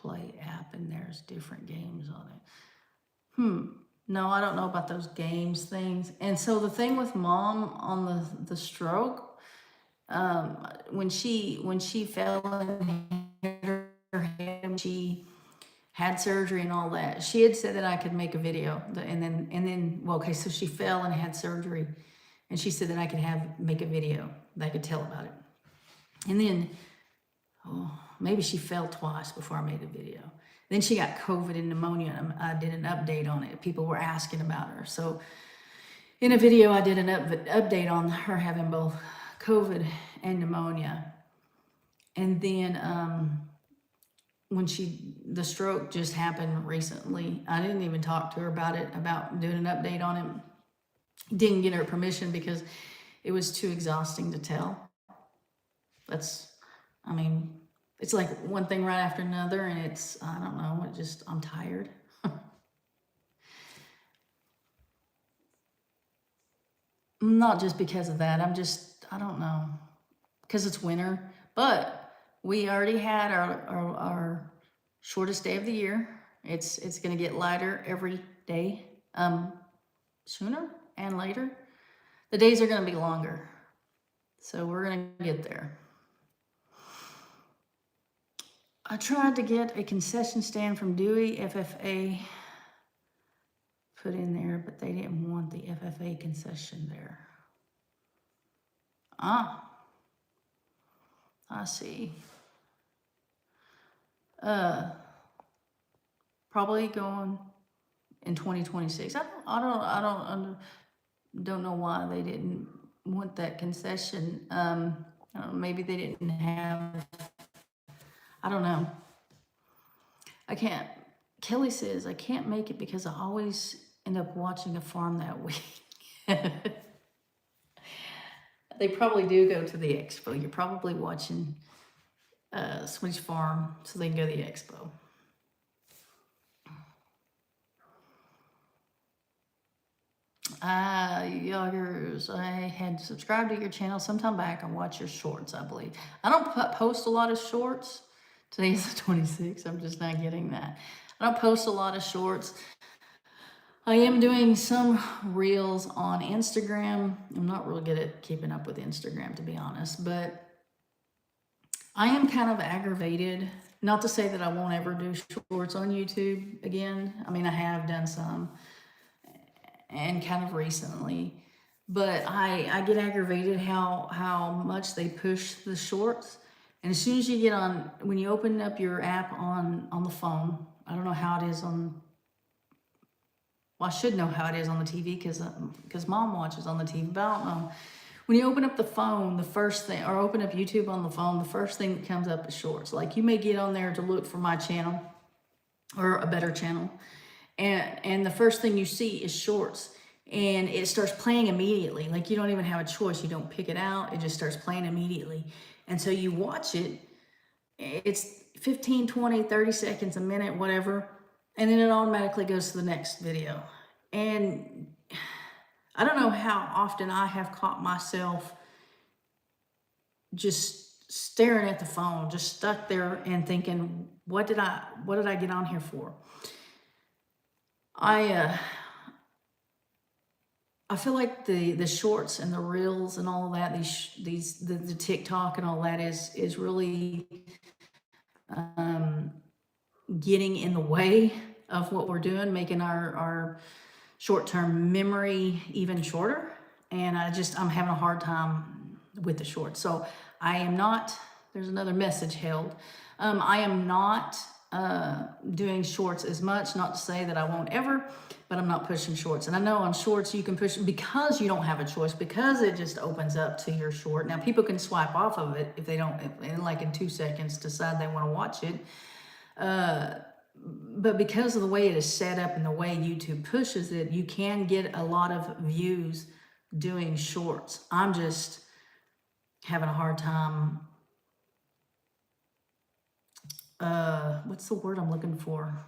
Play app and there's different games on it. No, I don't know about those games things. And so the thing with mom on the stroke, when she fell and hit her head, she had surgery and all that. She had said that I could make a video, and then well, okay, so she fell and had surgery, and she said that I could make a video that I could tell about it. And then, maybe she fell twice before I made a video. Then she got COVID and pneumonia, and I did an update on it. People were asking about her. So in a video, I did an update on her having both COVID and pneumonia. And then when the stroke just happened recently, I didn't even talk to her about it, about doing an update on it. Didn't get her permission because it was too exhausting to tell. It's like one thing right after another, and I don't know, I'm tired. Not just because of that, I don't know, because it's winter, but we already had our shortest day of the year. It's going to get lighter every day, sooner and later. The days are going to be longer, so we're going to get there. I tried to get a concession stand from Dewey FFA put in there, but they didn't want the FFA concession there. I see. Probably going in 2026. I don't know why they didn't want that concession. Maybe they didn't have. I don't know. I can't. Kelly says I can't make it because I always end up watching a farm that week. They probably do go to the expo. You're probably watching Swedish Farm so they can go to the expo. Yoggers, I had subscribed to your channel sometime back and watch your shorts, I believe. I don't post a lot of shorts. Today is the 26th. I'm just not getting that. I don't post a lot of shorts. I am doing some reels on Instagram. I'm not really good at keeping up with Instagram, to be honest, but I am kind of aggravated. Not to say that I won't ever do shorts on YouTube again. I mean, I have done some and kind of recently, but I get aggravated how much they push the shorts. And as soon as you get on, when you open up your app on the phone, I don't know how it is on, well, I should know how it is on the TV because mom watches on the TV, but I don't know. When you open up the phone, the first thing, or open up YouTube on the phone, the first thing that comes up is shorts. Like you may get on there to look for my channel or a better channel. And the first thing you see is shorts, and it starts playing immediately. Like you don't even have a choice. You don't pick it out. It just starts playing immediately. And so you watch it. It's 15, 20, 30 seconds, a minute, whatever. And then it automatically goes to the next video. And I don't know how often I have caught myself just staring at the phone, just stuck there and thinking, what did I get on here for? I feel like the shorts and the reels and all that, the TikTok and all that is really getting in the way of what we're doing, making our short-term memory even shorter. And I'm having a hard time with the shorts. So I am not, there's another message held. I am not doing shorts as much, not to say that I won't ever, but I'm not pushing shorts. And I know on shorts you can push because you don't have a choice, because it just opens up to your short. Now people can swipe off of it if they don't, like in 2 seconds decide they want to watch it. But because of the way it is set up and the way YouTube pushes it, you can get a lot of views doing shorts. I'm just having a hard time. What's the word I'm looking for?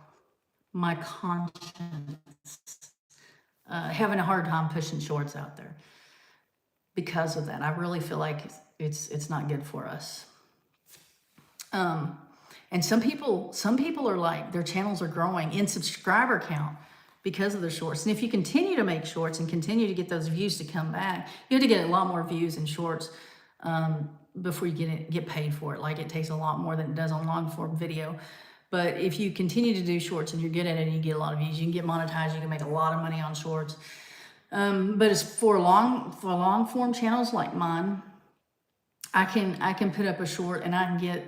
My conscience. Having a hard time pushing shorts out there because of that. I really feel like it's not good for us. And And some people are like, their channels are growing in subscriber count because of the shorts. And if you continue to make shorts and continue to get those views to come back, you have to get a lot more views in shorts before you get paid for it. Like, it takes a lot more than it does on long form video. But if you continue to do shorts and you're good at it and you get a lot of views, you can get monetized, you can make a lot of money on shorts. But as for long form channels like mine, I can put up a short and I can get,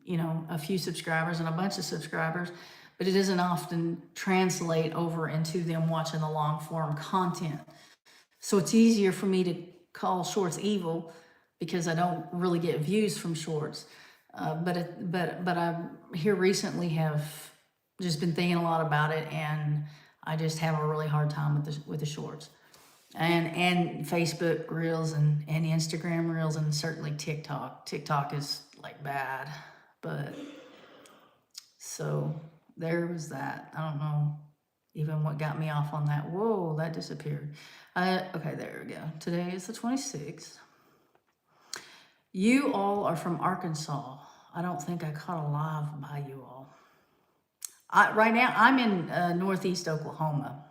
you know, a few subscribers and a bunch of subscribers, but it doesn't often translate over into them watching the long form content. So it's easier for me to call shorts evil because I don't really get views from shorts. But I here recently have just been thinking a lot about it, and I just have a really hard time with the shorts, and Facebook Reels and Instagram Reels, and certainly TikTok. TikTok is like bad, but so there was that. I don't know even what got me off on that. Whoa, that disappeared. Okay, there we go. Today is the 26th. You all are from Arkansas. I don't think I caught a live by you all. Right now, I'm in northeast Oklahoma.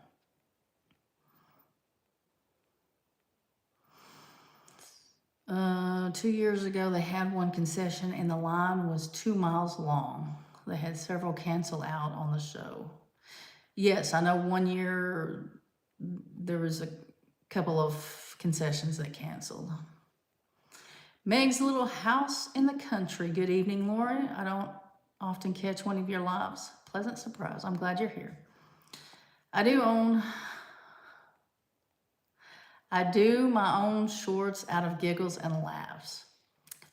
Uh, 2 years ago, they had one concession and the line was 2 miles long. They had several cancel out on the show. Yes, I know 1 year there was a couple of concessions that canceled. Meg's little house in the country. Good evening, Lorie. I don't often catch one of your lives. Pleasant surprise. I'm glad you're here. I do my own shorts out of giggles and laughs.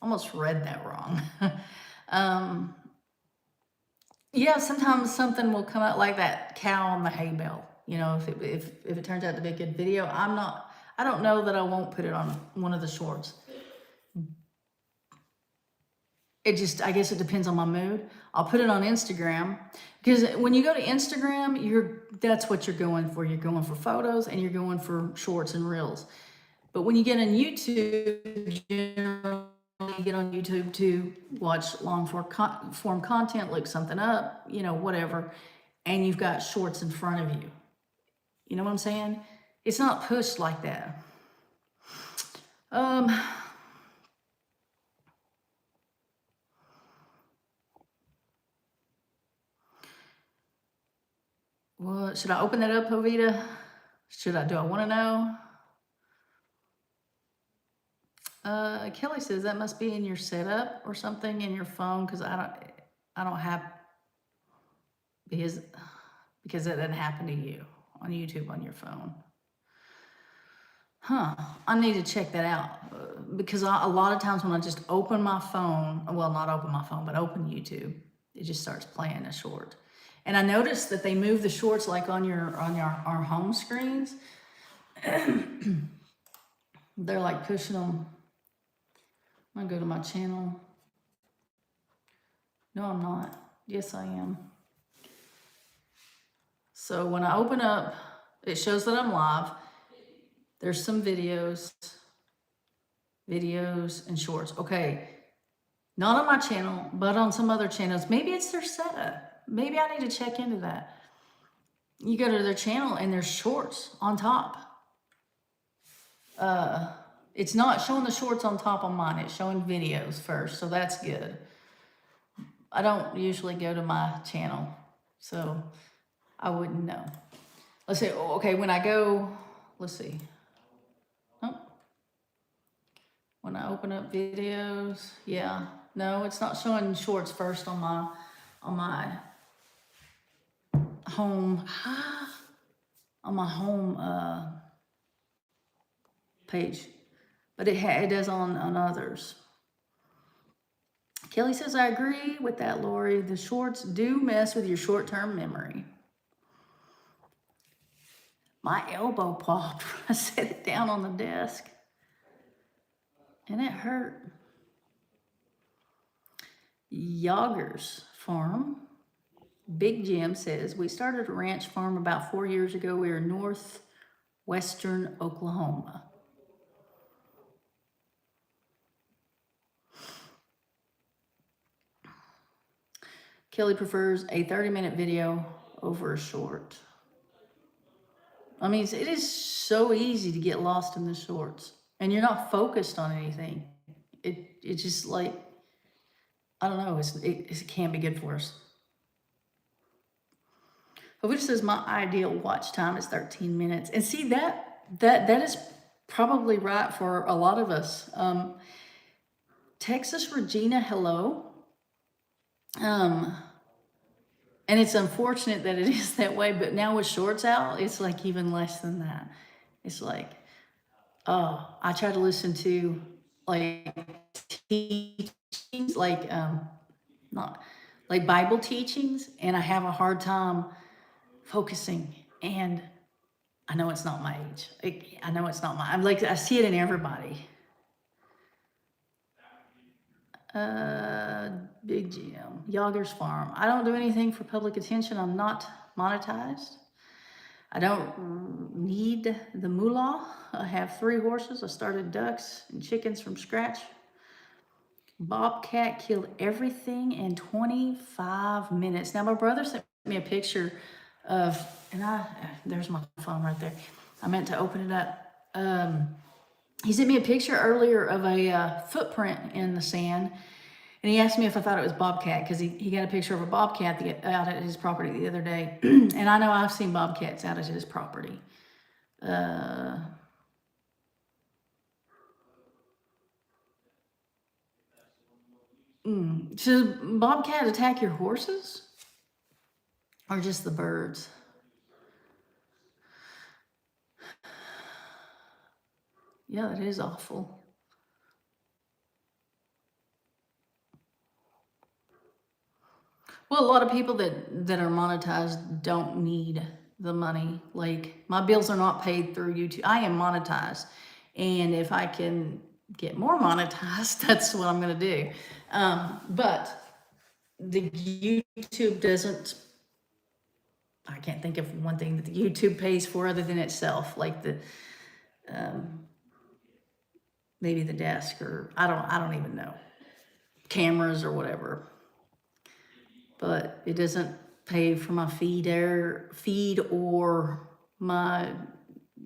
Almost read that wrong. Yeah, sometimes something will come out like that cow on the hay bale. You know, if it turns out to be a good video, I don't know that I won't put it on one of the shorts. I guess it depends on my mood. I'll put it on Instagram, because when you go to Instagram, that's what you're going for. You're going for photos and you're going for shorts and reels. But when you get on YouTube, generally you get on YouTube to watch long form content, look something up, you know, whatever, and you've got shorts in front of you. You know what I'm saying? It's not pushed like that. Well, should I open that up, Jovita? Do I want to know? Kelly says that must be in your setup or something in your phone, because I don't have, because that didn't happen to you on YouTube on your phone. Huh, I need to check that out, because a lot of times when I just open my phone, well, not open my phone, but open YouTube, it just starts playing a short. And I noticed that they move the shorts like on our home screens. They're like pushing them. I'm gonna go to my channel. No, I'm not. Yes, I am. So when I open up, it shows that I'm live. There's some videos and shorts. Okay, not on my channel, but on some other channels. Maybe it's their setup. Maybe I need to check into that. You go to their channel and there's shorts on top. It's not showing the shorts on top on mine. It's showing videos first, so that's good. I don't usually go to my channel, so I wouldn't know. Let's see. Okay, when I go, let's see. Oh, when I open up videos, yeah, no, it's not showing shorts first on my home page, but it does on others. Kelly says, I agree with that, Lorie. The shorts do mess with your short-term memory. My elbow popped when I set it down on the desk, and it hurt. Yoggers Farm. Big Jim says, we started a ranch farm about 4 years ago. We are northwestern Oklahoma. Kelly prefers a 30-minute video over a short. I mean, it is so easy to get lost in the shorts, and you're not focused on anything. It's just like, I don't know, it can be good for us. Which says my ideal watch time is 13 minutes. And see, that is probably right for a lot of us. Texas Regina, hello. And it's unfortunate that it is that way, but now with shorts out, it's like even less than that. It's like, oh, I try to listen to like teachings, like not like Bible teachings, and I have a hard time focusing. And I know it's not my age. I know it's not my, I'm like, I see it in everybody. Big GM, Yager's Farm. I don't do anything for public attention. I'm not monetized. I don't need the moolah. I have 3 horses. I started ducks and chickens from scratch. Bobcat killed everything in 25 minutes. Now, my brother sent me a picture of, and there's my phone right there. I meant to open it up. He sent me a picture earlier of a footprint in the sand, and he asked me if I thought it was bobcat, because he got a picture of a bobcat out at his property the other day. And I know I've seen bobcats out at his property. Should bobcat attack your horses? Or just the birds? Yeah, that is awful. Well, a lot of people that are monetized don't need the money. Like, my bills are not paid through YouTube. I am monetized. And if I can get more monetized, that's what I'm going to do. But the YouTube doesn't, I can't think of one thing that the YouTube pays for other than itself, like the, maybe the desk, or I don't even know, cameras or whatever. But it doesn't pay for my feed or my,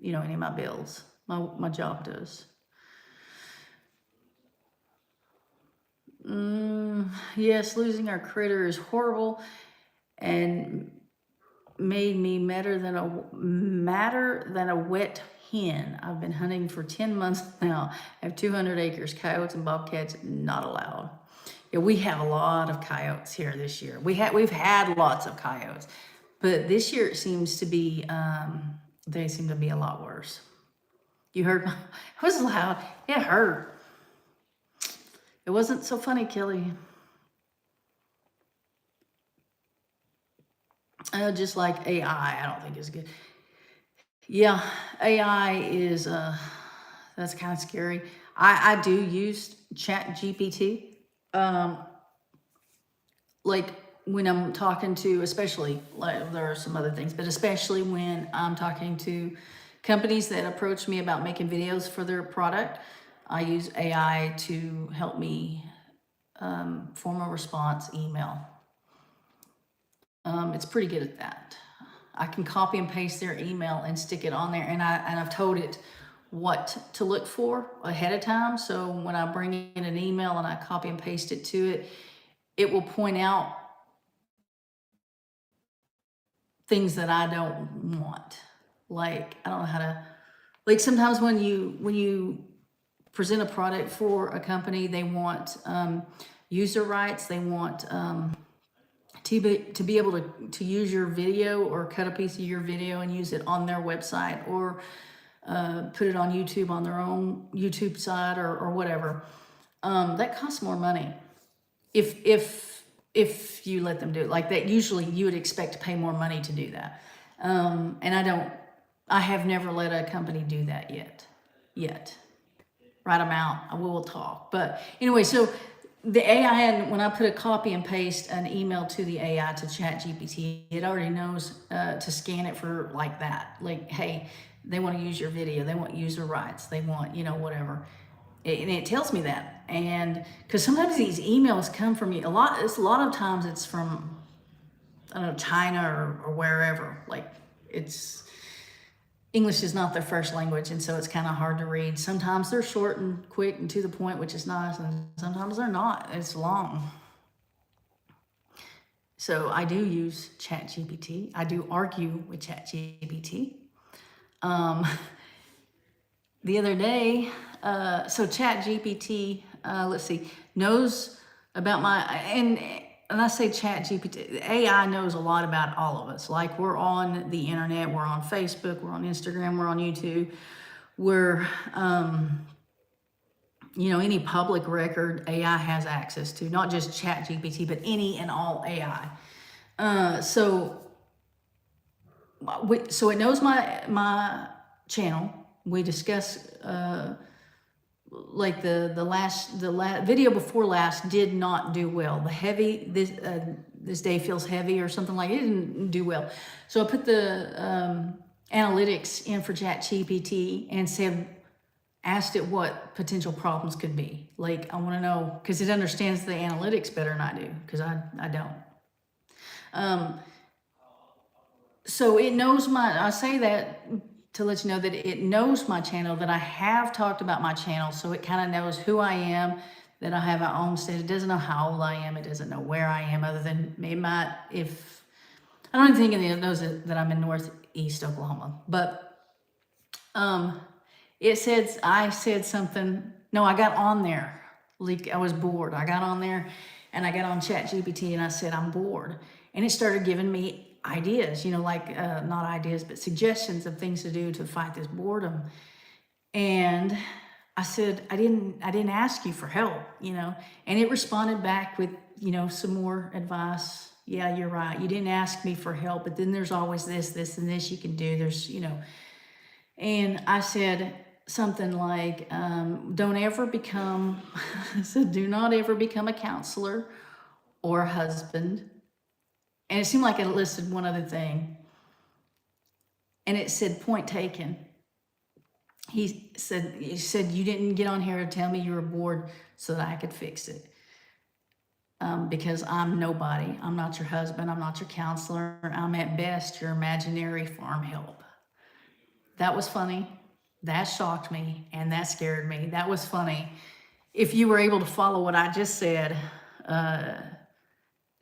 any of my bills. My job does. Yes, losing our critter is horrible and made me madder than a wet hen. I've been hunting for 10 months now. I have 200 acres. Coyotes and bobcats not allowed. Yeah, we have a lot of coyotes here this year. We've had lots of coyotes, but this year it seems to be, they seem to be a lot worse. You heard it was loud. It hurt. It wasn't so funny, Kelly. Just like AI, I don't think is good. Yeah, AI is, that's kind of scary. I do use ChatGPT. Like when I'm talking to, especially, like there are some other things, but especially when I'm talking to companies that approach me about making videos for their product, I use AI to help me form a response email. It's pretty good at that. I can copy and paste their email and stick it on there, and I've told it what to look for ahead of time. So when I bring in an email and I copy and paste it to it, it will point out things that I don't want. Like, I don't know how to, like sometimes when you present a product for a company, they want user rights, they want to be able to use your video or cut a piece of your video and use it on their website, or put it on YouTube on their own YouTube site, or whatever. That costs more money. If you let them do it like that, usually you would expect to pay more money to do that. And I have never let a company do that yet. Write them out, we will talk. But anyway, so the AI, and when I put a copy and paste an email to the AI, to ChatGPT, it already knows to scan it for like that. Like, hey, they want to use your video, they want user rights, they want, whatever. And it tells me that. And because sometimes these emails come from me, a lot of times it's from I don't know, China or wherever. Like, it's, English is not their first language, and so it's kind of hard to read. Sometimes they're short and quick and to the point, which is nice, and sometimes they're not. It's long. So I do use ChatGPT. I do argue with ChatGPT. The other day, so ChatGPT, let's see, knows about my, and I say ChatGPT, AI knows a lot about all of us. Like, we're on the internet, we're on Facebook, we're on Instagram, we're on YouTube, we're, you know, any public record AI has access to, not just ChatGPT, but any and all AI. So it knows my channel. We discuss, like the last video before last did not do well. The heavy, this day feels heavy or something, like it didn't do well. So I put the analytics in for ChatGPT and asked it what potential problems could be. Like, I want to know, because it understands the analytics better than I do, because I don't. So it knows I say that to let you know that it knows my channel, that I have talked about my channel, so it kind of knows who I am, that I have a homestead. It doesn't know how old I am. It doesn't know where I am, other than it might, if, I don't even think it knows that I'm in Northeast Oklahoma. But it said, I said something, no, I got on there, like I was bored. I got on there and I got on ChatGPT and I said, I'm bored. And it started giving me ideas, you know, like, not ideas, but suggestions of things to do to fight this boredom. And I said, I didn't ask you for help, you know, and it responded back with, you know, some more advice. Yeah, you're right. You didn't ask me for help, but then there's always this, and this you can do. There's, you know, and I said something like, don't ever become, I said, do not ever become a counselor or a husband. And it seemed like it listed one other thing. And it said, point taken. He said, you didn't get on here to tell me you were bored so that I could fix it. Because I'm nobody. I'm not your husband. I'm not your counselor. I'm at best your imaginary farm help. That was funny. That shocked me, and that scared me. That was funny. If you were able to follow what I just said,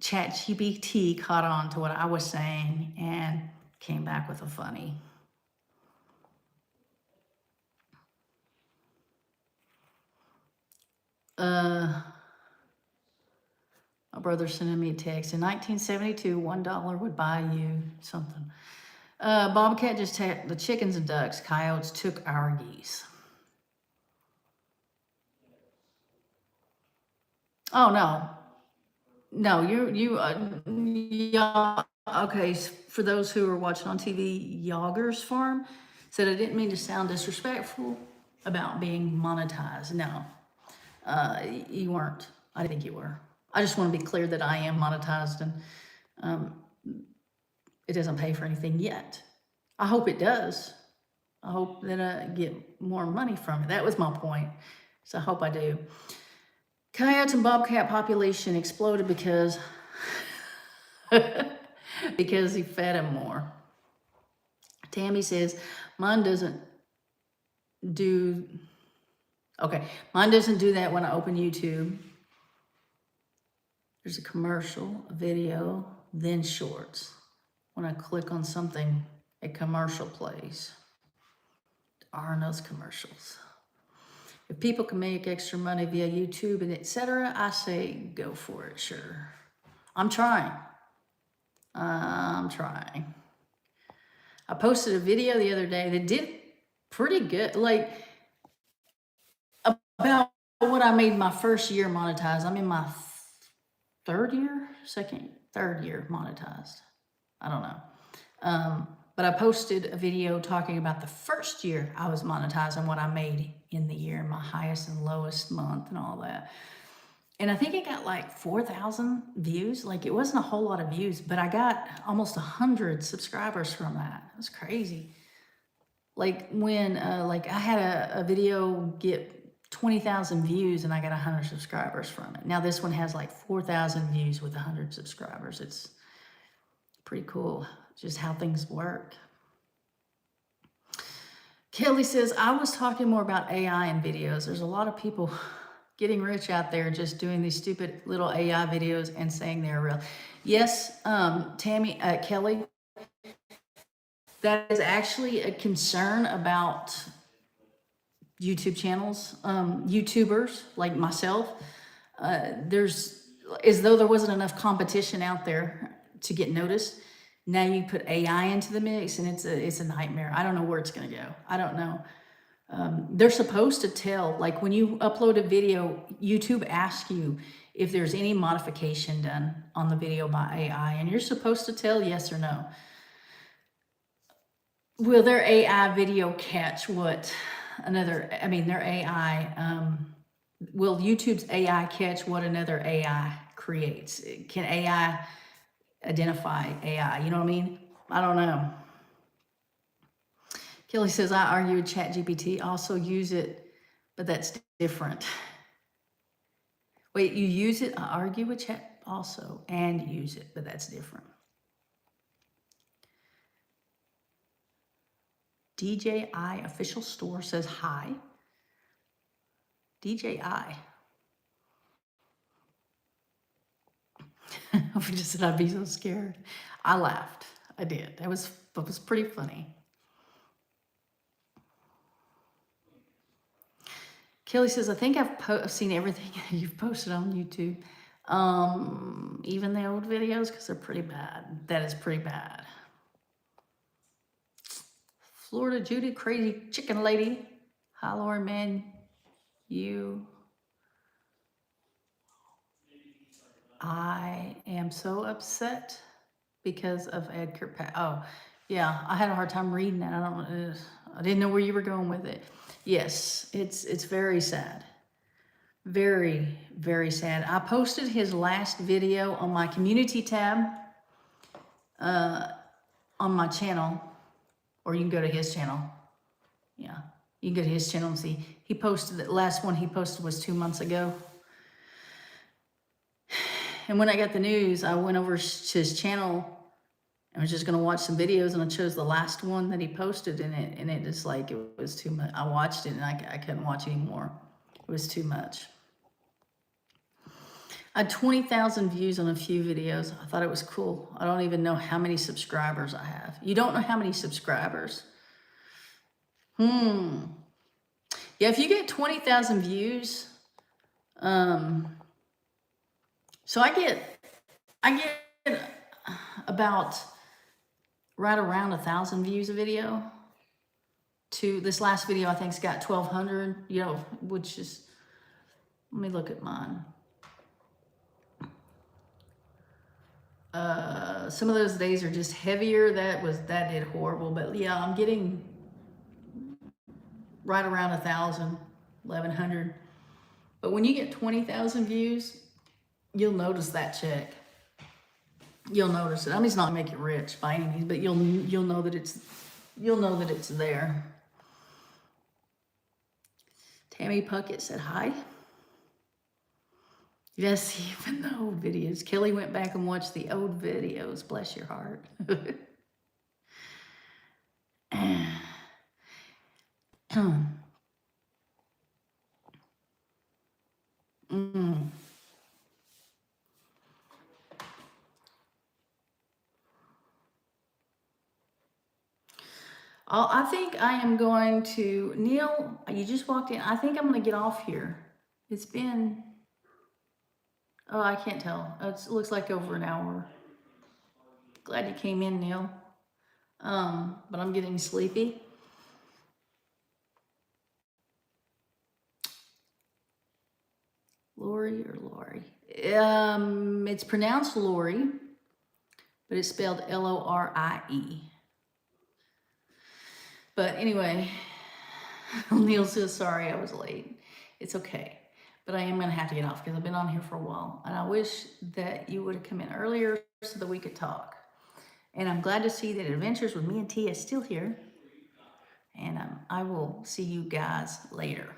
ChatGPT caught on to what I was saying and came back with a funny. My brother sending me a text. In 1972, $1 would buy you something. Bobcat just attacked the chickens and ducks. Coyotes took our geese. Oh, no. No, yeah, okay, for those who are watching on TV, Yager's Farm said, I didn't mean to sound disrespectful about being monetized. No, you weren't. I didn't think you were. I just want to be clear that I am monetized, and it doesn't pay for anything yet. I hope it does. I hope that I get more money from it. That was my point. So I hope I do. Coyotes and bobcat population exploded because because he fed him more. Tammy says, mine doesn't do, okay, mine doesn't do that when I open YouTube. There's a commercial, a video, then shorts. When I click on something, a commercial plays. There are those commercials. If people can make extra money via YouTube and etc., I say go for it, sure. I'm trying. I posted a video the other day that did pretty good, like, about what I made my first year monetized. I'm in my third year monetized. I don't know. But I posted a video talking about the first year I was monetized and what I made in the year, my highest and lowest month and all that. And I think it got like 4,000 views. Like, it wasn't a whole lot of views, but I got almost 100 subscribers from that. It was crazy. Like, when like I had a video get 20,000 views and I got 100 subscribers from it. Now this one has like 4,000 views with 100 subscribers. Pretty cool, just how things work. Kelly says, I was talking more about AI in videos. There's a lot of people getting rich out there just doing these stupid little AI videos and saying they're real. Yes, Kelly, that is actually a concern about YouTube channels, YouTubers like myself. There's, as though there wasn't enough competition out there to get noticed. Now you put AI into the mix and it's a nightmare. I don't know where it's going to go. I don't know. They're supposed to tell, like when you upload a video, YouTube asks you if there's any modification done on the video by AI, and you're supposed to tell yes or no. Will their AI video catch what another, I mean, their AI, will YouTube's AI catch what another AI creates? Can AI identify AI? You know what I mean? I don't know. Kelly says, I argue with ChatGPT, also use it, but that's different. Wait, you use it, I argue with Chat also, and use it, but that's different. DJI official store says hi. DJI. I just said I'd be so scared. I laughed. I did. That was pretty funny. Kelly says, I think I've seen everything you've posted on YouTube. Even the old videos, because they're pretty bad. That is pretty bad. Florida Judy, crazy chicken lady. Hi, Lorie, man. I am so upset because of Edgar. Oh, yeah. I had a hard time reading that. I didn't know where you were going with it. Yes, it's very sad. Very, very sad. I posted his last video on my community tab on my channel, or you can go to his channel. Yeah, you can go to his channel and see. He posted, the last one he posted was 2 months ago. And when I got the news, I went over to his channel and was just going to watch some videos, and I chose the last one that he posted, and it just like, it was too much. I watched it and I couldn't watch anymore. It was too much. I had 20,000 views on a few videos. I thought it was cool. I don't even know how many subscribers I have. You don't know how many subscribers? Yeah, if you get 20,000 views, so I get about right around 1,000 views a video. To this last video, I think's got 1,200, you know, which is, let me look at mine. Some of those days are just heavier. That did horrible, but yeah, I'm getting right around 1,000, 1,100. But when you get 20,000 views, you'll notice that check. You'll notice it. I mean, it's not gonna make you rich by any means, but you'll know that it's there. Tammy Puckett said hi. Yes, even the old videos. Kelly went back and watched the old videos. Bless your heart. I think I am going to, Neil, you just walked in. I think I'm going to get off here. It's been, oh, I can't tell. It looks like over an hour. Glad you came in, Neil. But I'm getting sleepy. Lorie or Lorie? It's pronounced Lorie, but it's spelled Lorie. But anyway, Neil says, sorry I was late. It's okay. But I am going to have to get off because I've been on here for a while. And I wish that you would have come in earlier so that we could talk. And I'm glad to see that Adventures with me and Tia is still here. And I will see you guys later.